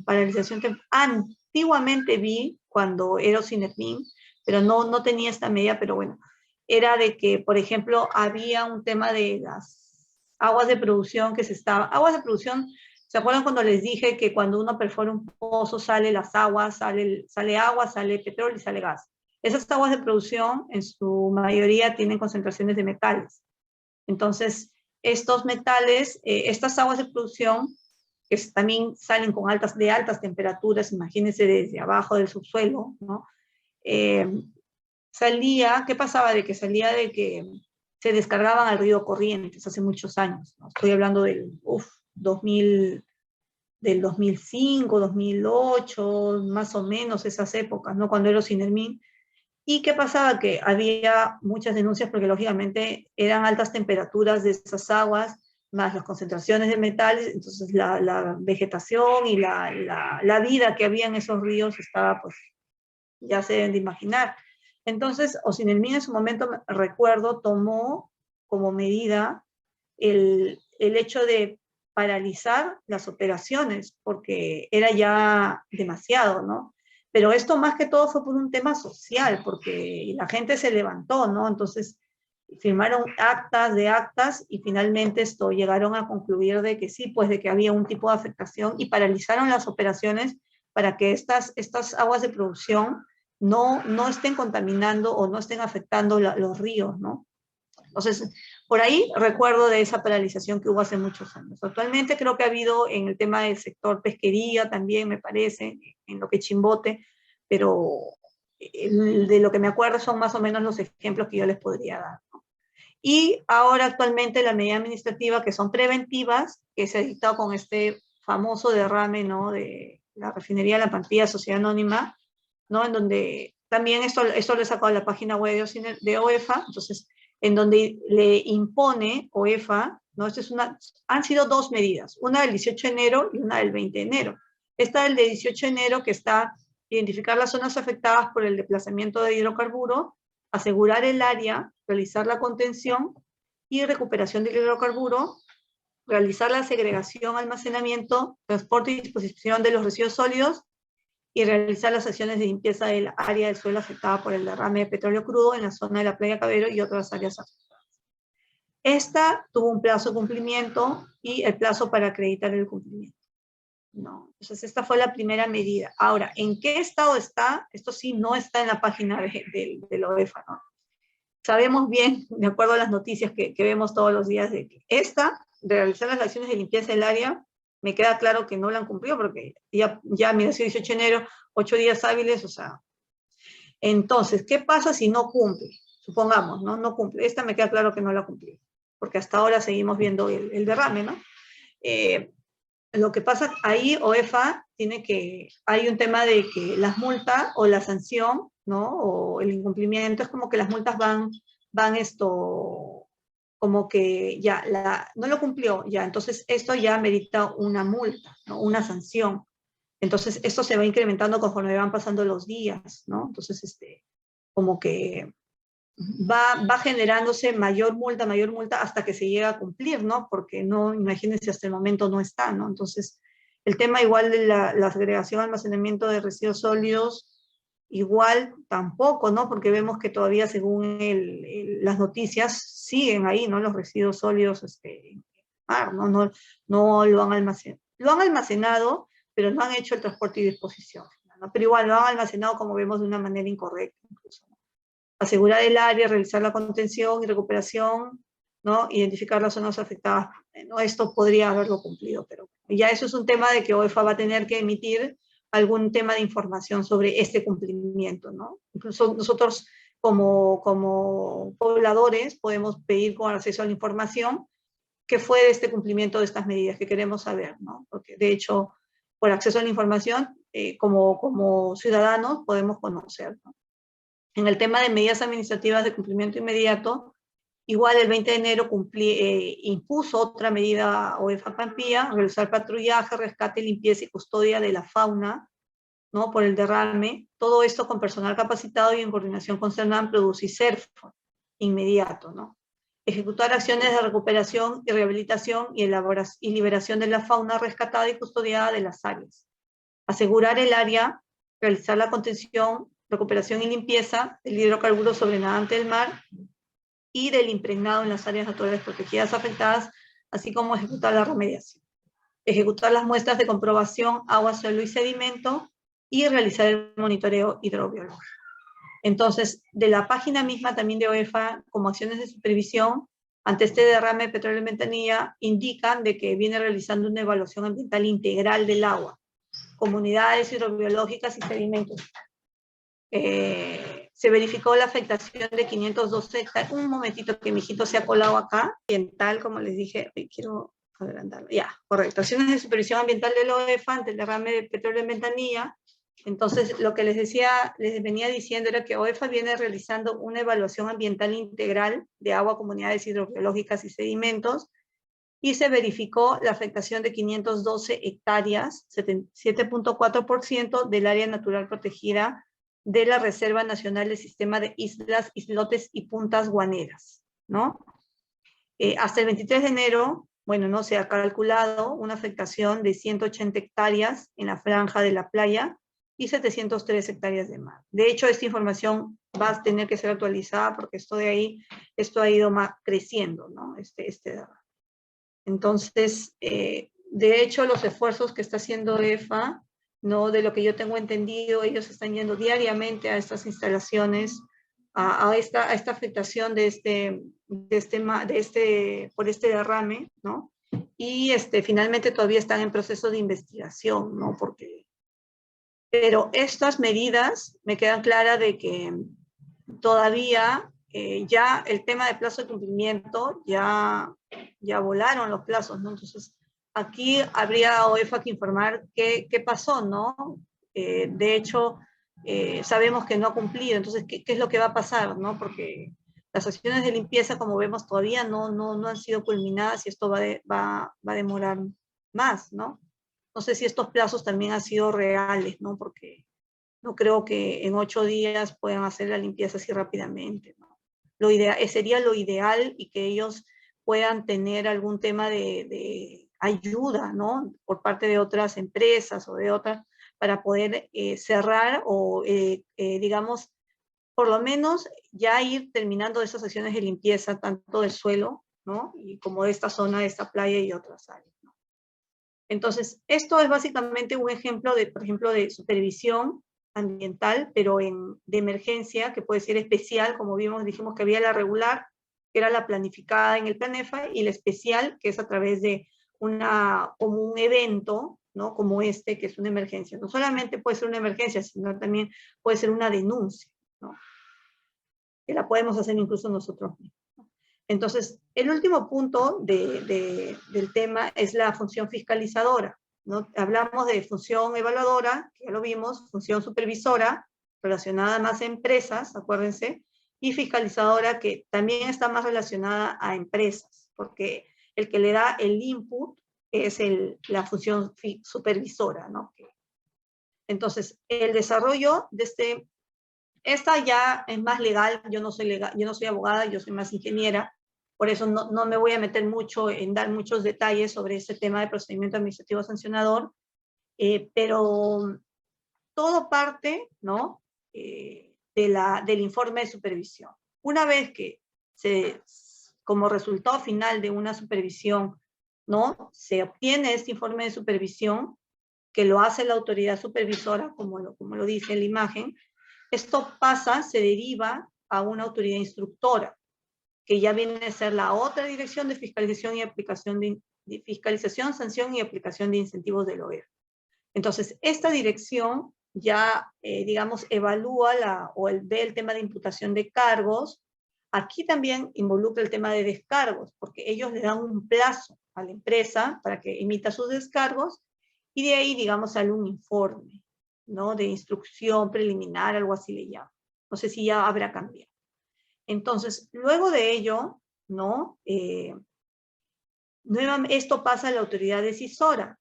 paralización temporal. Antiguamente vi cuando era Sinermin, pero no tenía esta medida, pero bueno, era de que, por ejemplo, había un tema de las aguas de producción aguas de producción, ¿se acuerdan cuando les dije que cuando uno perfora un pozo sale las aguas, sale agua, sale petróleo y sale gas? Esas aguas de producción en su mayoría tienen concentraciones de metales. Entonces, estos metales, estas aguas de producción, que también salen de altas temperaturas, imagínense desde abajo del subsuelo, ¿no? ¿Qué pasaba? Salía de que se descargaban al río Corrientes hace muchos años, ¿no? Estoy hablando del 2005, 2008, más o menos esas épocas, ¿no? Cuando era Sinermin. ¿Y qué pasaba? Que había muchas denuncias porque lógicamente eran altas temperaturas de esas aguas, más las concentraciones de metales, entonces la vegetación y la vida que había en esos ríos estaba, pues, ya se deben de imaginar. Entonces, Osinermin en su momento, recuerdo, tomó como medida el hecho de paralizar las operaciones, porque era ya demasiado, ¿no? Pero esto más que todo fue por un tema social, porque la gente se levantó, ¿no? Entonces firmaron actas de actas y finalmente llegaron a concluir de que sí, pues de que había un tipo de afectación y paralizaron las operaciones para que estas aguas de producción no estén contaminando o no estén afectando los ríos, ¿no? Entonces, por ahí recuerdo de esa paralización que hubo hace muchos años. Actualmente creo que ha habido en el tema del sector pesquería también, me parece, en lo que Chimbote, pero de lo que me acuerdo son más o menos los ejemplos que yo les podría dar, ¿no? Y ahora actualmente la medida administrativa que son preventivas, que se ha dictado con este famoso derrame, ¿no? De la refinería de La Pampilla, Sociedad Anónima, ¿no? En donde también esto lo he sacado de la página web de OEFA, entonces, en donde le impone OEFA, ¿no? Han sido dos medidas, una del 18 de enero y una del 20 de enero. Esta del de 18 de enero, que está identificar las zonas afectadas por el desplazamiento de hidrocarburo, asegurar el área, realizar la contención y recuperación del hidrocarburo, realizar la segregación, almacenamiento, transporte y disposición de los residuos sólidos y realizar las acciones de limpieza del área del suelo afectada por el derrame de petróleo crudo en la zona de la playa Cabero y otras áreas afectadas. Esta tuvo un plazo de cumplimiento y el plazo para acreditar el cumplimiento. No, entonces esta fue la primera medida. Ahora, ¿en qué estado está? Esto sí no está en la página de la OEFA, ¿no? Sabemos bien, de acuerdo a las noticias que vemos todos los días, de que de realizar las acciones de limpieza del área, me queda claro que no la han cumplido, porque ya mira, 18 de enero, 8 días hábiles, o sea. Entonces, ¿qué pasa si no cumple? Supongamos, ¿no? No cumple. Esta me queda claro que no la cumplió, porque hasta ahora seguimos viendo el derrame, ¿no? Lo que pasa ahí, OEFA hay un tema de que las multas o la sanción, ¿no? O el incumplimiento, es como que las multas van como que ya, no lo cumplió, ya, entonces esto ya merita una multa, ¿no? Una sanción. Entonces esto se va incrementando conforme van pasando los días, ¿no? Entonces, como que va generándose mayor multa, hasta que se llega a cumplir, ¿no? Porque no, imagínense, hasta el momento no está, ¿no? Entonces, el tema igual de la segregación, almacenamiento de residuos sólidos, igual tampoco, ¿no? Porque vemos que todavía, según las noticias, siguen ahí, ¿no? Los residuos sólidos, no lo han almacenado. Lo han almacenado, pero no han hecho el transporte y disposición, ¿no? Pero igual lo han almacenado, como vemos, de una manera incorrecta, incluso, ¿no? Asegurar el área, realizar la contención y recuperación, ¿no? Identificar las zonas afectadas. Bueno, esto podría haberlo cumplido, pero ya eso es un tema de que OEFA va a tener que emitir algún tema de información sobre este cumplimiento, ¿no? Incluso nosotros como pobladores podemos pedir con acceso a la información qué fue de este cumplimiento de estas medidas que queremos saber, ¿no? Porque de hecho, por acceso a la información, como ciudadanos podemos conocer, ¿no? En el tema de medidas administrativas de cumplimiento inmediato, igual el 20 de enero impuso otra medida OEFA Pampilla, realizar patrullaje, rescate, limpieza y custodia de la fauna, ¿no? Por el derrame, todo esto con personal capacitado y en coordinación con CERNAM, PRODUCIR inmediato, ¿no? Ejecutar acciones de recuperación y rehabilitación y liberación de la fauna rescatada y custodiada de las áreas. Asegurar el área, realizar la contención, recuperación y limpieza del hidrocarburo sobrenadante del mar y del impregnado en las áreas naturales protegidas afectadas, así como ejecutar la remediación. Ejecutar las muestras de comprobación, agua, suelo y sedimento y realizar el monitoreo hidrobiológico. Entonces, de la página misma también de OEFA, como acciones de supervisión, ante este derrame de petróleo en ventanilla, indican de que viene realizando una evaluación ambiental integral del agua, comunidades hidrobiológicas y sedimentos. Se verificó la afectación de 512 hectáreas. Un momentito que mi hijito se ha colado acá. Ambiental, como les dije, quiero agrandarlo. Ya, correcto. Acciones de supervisión ambiental del OEFA ante el derrame de petróleo en ventanilla. Entonces, lo que les venía diciendo era que OEFA viene realizando una evaluación ambiental integral de agua, comunidades hidrobiológicas y sedimentos, y se verificó la afectación de 512 hectáreas, 7.4% del área natural protegida de la Reserva Nacional del Sistema de Islas, Islotes y Puntas Guaneras, ¿no? Hasta el 23 de enero bueno, no se ha calculado una afectación de 180 hectáreas en la franja de la playa y 703 hectáreas de mar. De hecho, esta información va a tener que ser actualizada porque esto ha ido creciendo, ¿no? Entonces, de hecho, los esfuerzos que está haciendo EFA, ¿no? De lo que yo tengo entendido, ellos están yendo diariamente a estas instalaciones, a esta afectación por este derrame, ¿no? Y finalmente todavía están en proceso de investigación, ¿no? Pero estas medidas me quedan claras de que todavía ya el tema de plazo de cumplimiento ya volaron los plazos, ¿no? Entonces, aquí habría OEFA que informar qué pasó, ¿no? De hecho, sabemos que no ha cumplido, entonces, ¿qué es lo que va a pasar, no? Porque las acciones de limpieza, como vemos, todavía no han sido culminadas y esto va a demorar más, ¿no? No sé si estos plazos también han sido reales, ¿no? Porque no creo que en 8 días puedan hacer la limpieza así rápidamente, ¿no? Sería lo ideal y que ellos puedan tener algún tema de ayuda, ¿no? Por parte de otras empresas o de otras, para poder cerrar o, digamos, por lo menos ya ir terminando esas acciones de limpieza, tanto del suelo, ¿no? Y como de esta zona, de esta playa y otras áreas, ¿no? Entonces, esto es básicamente un ejemplo de, por ejemplo, de supervisión ambiental, pero de emergencia, que puede ser especial, como dijimos que había la regular, que era la planificada en el PLANEFA, y la especial, que es a través de como un evento, ¿no? Como que es una emergencia. No solamente puede ser una emergencia, sino también puede ser una denuncia, ¿no? Que la podemos hacer incluso nosotros mismos. Entonces, el último punto del tema es la función fiscalizadora, ¿no? Hablamos de función evaluadora, que ya lo vimos, función supervisora, relacionada más a empresas, acuérdense, y fiscalizadora, que también está más relacionada a empresas, porque el que le da el input es la función supervisora, ¿no? Entonces, el desarrollo de esta ya es más legal, yo no soy abogada, yo soy más ingeniera, por eso no me voy a meter mucho en dar muchos detalles sobre este tema de procedimiento administrativo sancionador, pero todo parte, ¿no? Del informe de supervisión. Una vez que como resultado final de una supervisión, ¿no? Se obtiene este informe de supervisión, que lo hace la autoridad supervisora, como lo dice la imagen. Esto se deriva a una autoridad instructora, que ya viene a ser la otra dirección de fiscalización y aplicación de fiscalización, sanción y aplicación de incentivos del OEF. Entonces, esta dirección ya, digamos, evalúa ve el tema de imputación de cargos. Aquí también involucra el tema de descargos, porque ellos le dan un plazo a la empresa para que emita sus descargos y de ahí, digamos, sale un informe, ¿no? De instrucción preliminar, algo así le llaman. No sé si ya habrá cambiado. Entonces, luego de ello, ¿no? Esto pasa a la autoridad decisora,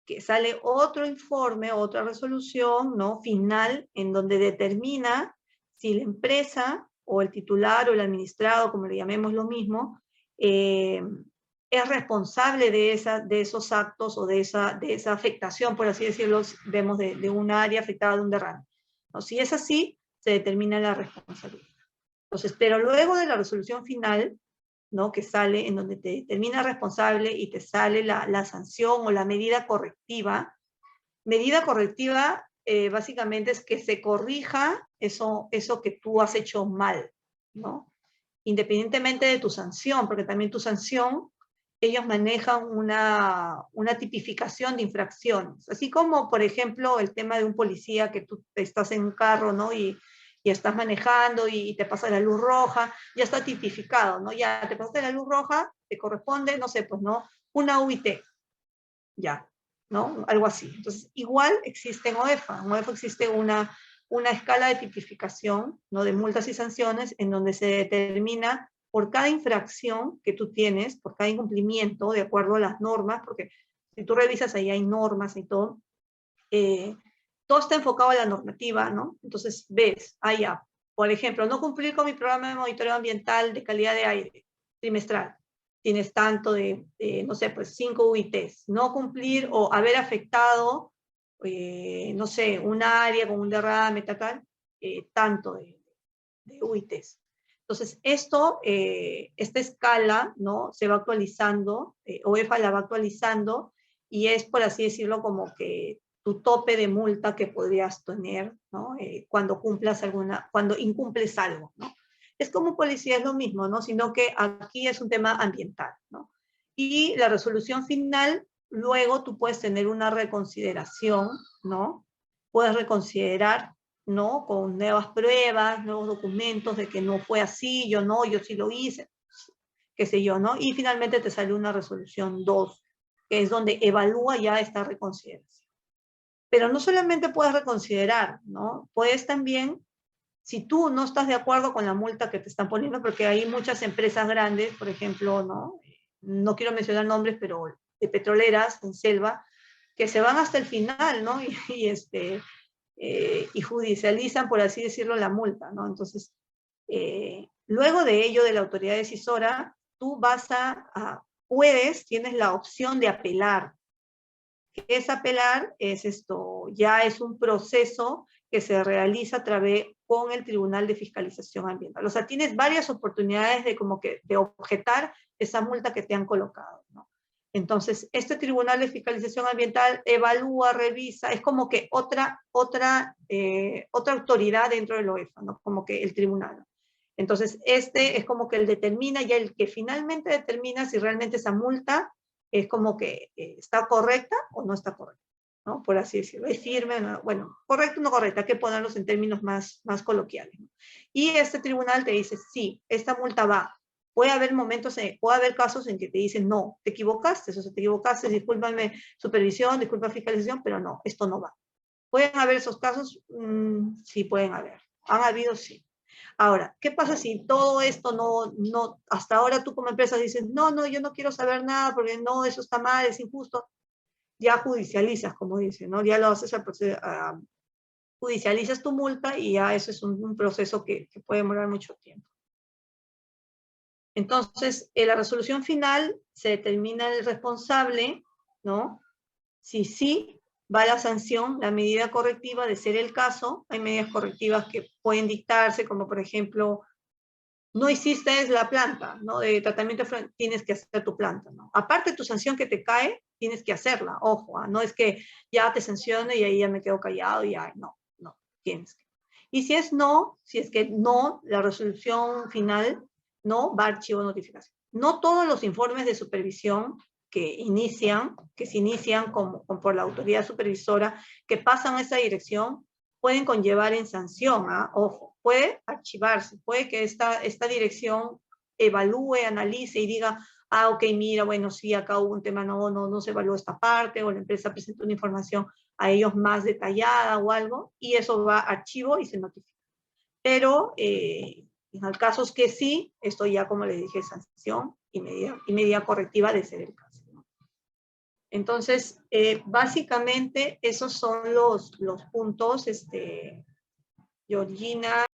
que sale otro informe, otra resolución, ¿no? Final, en donde determina si la empresa o el titular o el administrado, como le llamemos lo mismo, es responsable de esos actos o de esa afectación, por así decirlo, vemos de un área afectada de un derrame, ¿no? Si es así, se determina la responsabilidad. Entonces, pero luego de la resolución final, ¿no? Que sale en donde te determina responsable y te sale la sanción o la medida correctiva. Medida correctiva básicamente es que se corrija eso que tú has hecho mal, ¿no? Independientemente de tu sanción, porque también tu sanción, ellos manejan una tipificación de infracciones. Así como, por ejemplo, el tema de un policía que tú estás en un carro, ¿no? Y estás manejando y te pasa la luz roja, ya está tipificado, ¿no? Ya te pasaste la luz roja, te corresponde, no sé, pues, ¿no? Una UIT, ya, ¿no? Algo así. Entonces, igual existe en OEFA. En OEFA existe una escala de tipificación, ¿no? De multas y sanciones, en donde se determina por cada infracción que tú tienes, por cada incumplimiento, de acuerdo a las normas, porque si tú revisas ahí hay normas y todo, todo está enfocado a la normativa, ¿no? Entonces ves, allá, por ejemplo, no cumplir con mi programa de monitoreo ambiental de calidad de aire trimestral. tienes tanto no sé, pues 5 UITs. No cumplir o haber afectado, no sé, un área con un derrame, tanto de UITs. Entonces, esta escala, ¿no? Se va actualizando, OEFA la va actualizando, y es, por así decirlo, como que tu tope de multa que podrías tener, ¿no? Cuando incumples algo, ¿no? Es como policía, es lo mismo, ¿no? Sino que aquí es un tema ambiental, ¿no? Y la resolución final, luego tú puedes tener una reconsideración, ¿no? Puedes reconsiderar, ¿no? Con nuevas pruebas, nuevos documentos de que no fue así, yo sí lo hice, qué sé yo, ¿no? Y finalmente te sale una resolución 2, que es donde evalúa ya esta reconsideración. Pero no solamente puedes reconsiderar, ¿no? Puedes también, si tú no estás de acuerdo con la multa que te están poniendo, porque hay muchas empresas grandes, por ejemplo, ¿no? No quiero mencionar nombres, pero de petroleras en selva, que se van hasta el final, ¿no? Y judicializan, por así decirlo, la multa, ¿no? Entonces, luego de ello, de la autoridad decisora, tú tienes la opción de apelar. ¿Qué es apelar? Ya es un proceso que se realiza con el Tribunal de Fiscalización Ambiental. O sea, tienes varias oportunidades de objetar esa multa que te han colocado, ¿no? Entonces, este Tribunal de Fiscalización Ambiental evalúa, revisa, es como que otra autoridad dentro del OEFA, ¿no? Como que el tribunal. Entonces, es como que el que finalmente determina si realmente esa multa es como que está correcta o no está correcta, ¿no? Por así decirlo. ¿Es firme? No, bueno, correcto o no correcta, hay que ponerlos en términos más coloquiales, ¿no? Y este tribunal te dice, sí, esta multa va. Puede haber casos en que te dicen, no, te equivocaste, discúlpame supervisión, disculpa fiscalización, pero no, esto no va. ¿Pueden haber esos casos? Sí, pueden haber. Han habido, sí. Ahora, ¿qué pasa si todo esto hasta ahora tú como empresa dices, no, yo no quiero saber nada porque no, eso está mal, es injusto? Ya judicializas, como dicen, ¿no? Ya lo haces judicializas tu multa y ya eso es un proceso que puede demorar mucho tiempo. Entonces, en la resolución final se determina el responsable, ¿no? Si sí va la sanción, la medida correctiva, de ser el caso. Hay medidas correctivas que pueden dictarse, como por ejemplo, no hiciste la planta, ¿no? De tratamiento, tienes que hacer tu planta, ¿no? Aparte de tu sanción que te cae, tienes que hacerla, ojo, no es que ya te sancione y ahí ya me quedo callado y ya, no, tienes que. Y si es que no, la resolución final, no, va a archivo de notificación. No todos los informes de supervisión que se inician por la autoridad supervisora, que pasan a esa dirección, pueden conllevar en sanción, ojo, puede archivarse, puede que esta dirección evalúe, analice y diga, ok, mira, bueno, sí, acá hubo un tema, no se evaluó esta parte, o la empresa presentó una información a ellos más detallada o algo, y eso va a archivo y se notifica. Pero en los casos que sí, esto ya, como les dije, sanción y medida correctiva de ser el caso, ¿no? Entonces, básicamente, esos son los puntos, Georgina,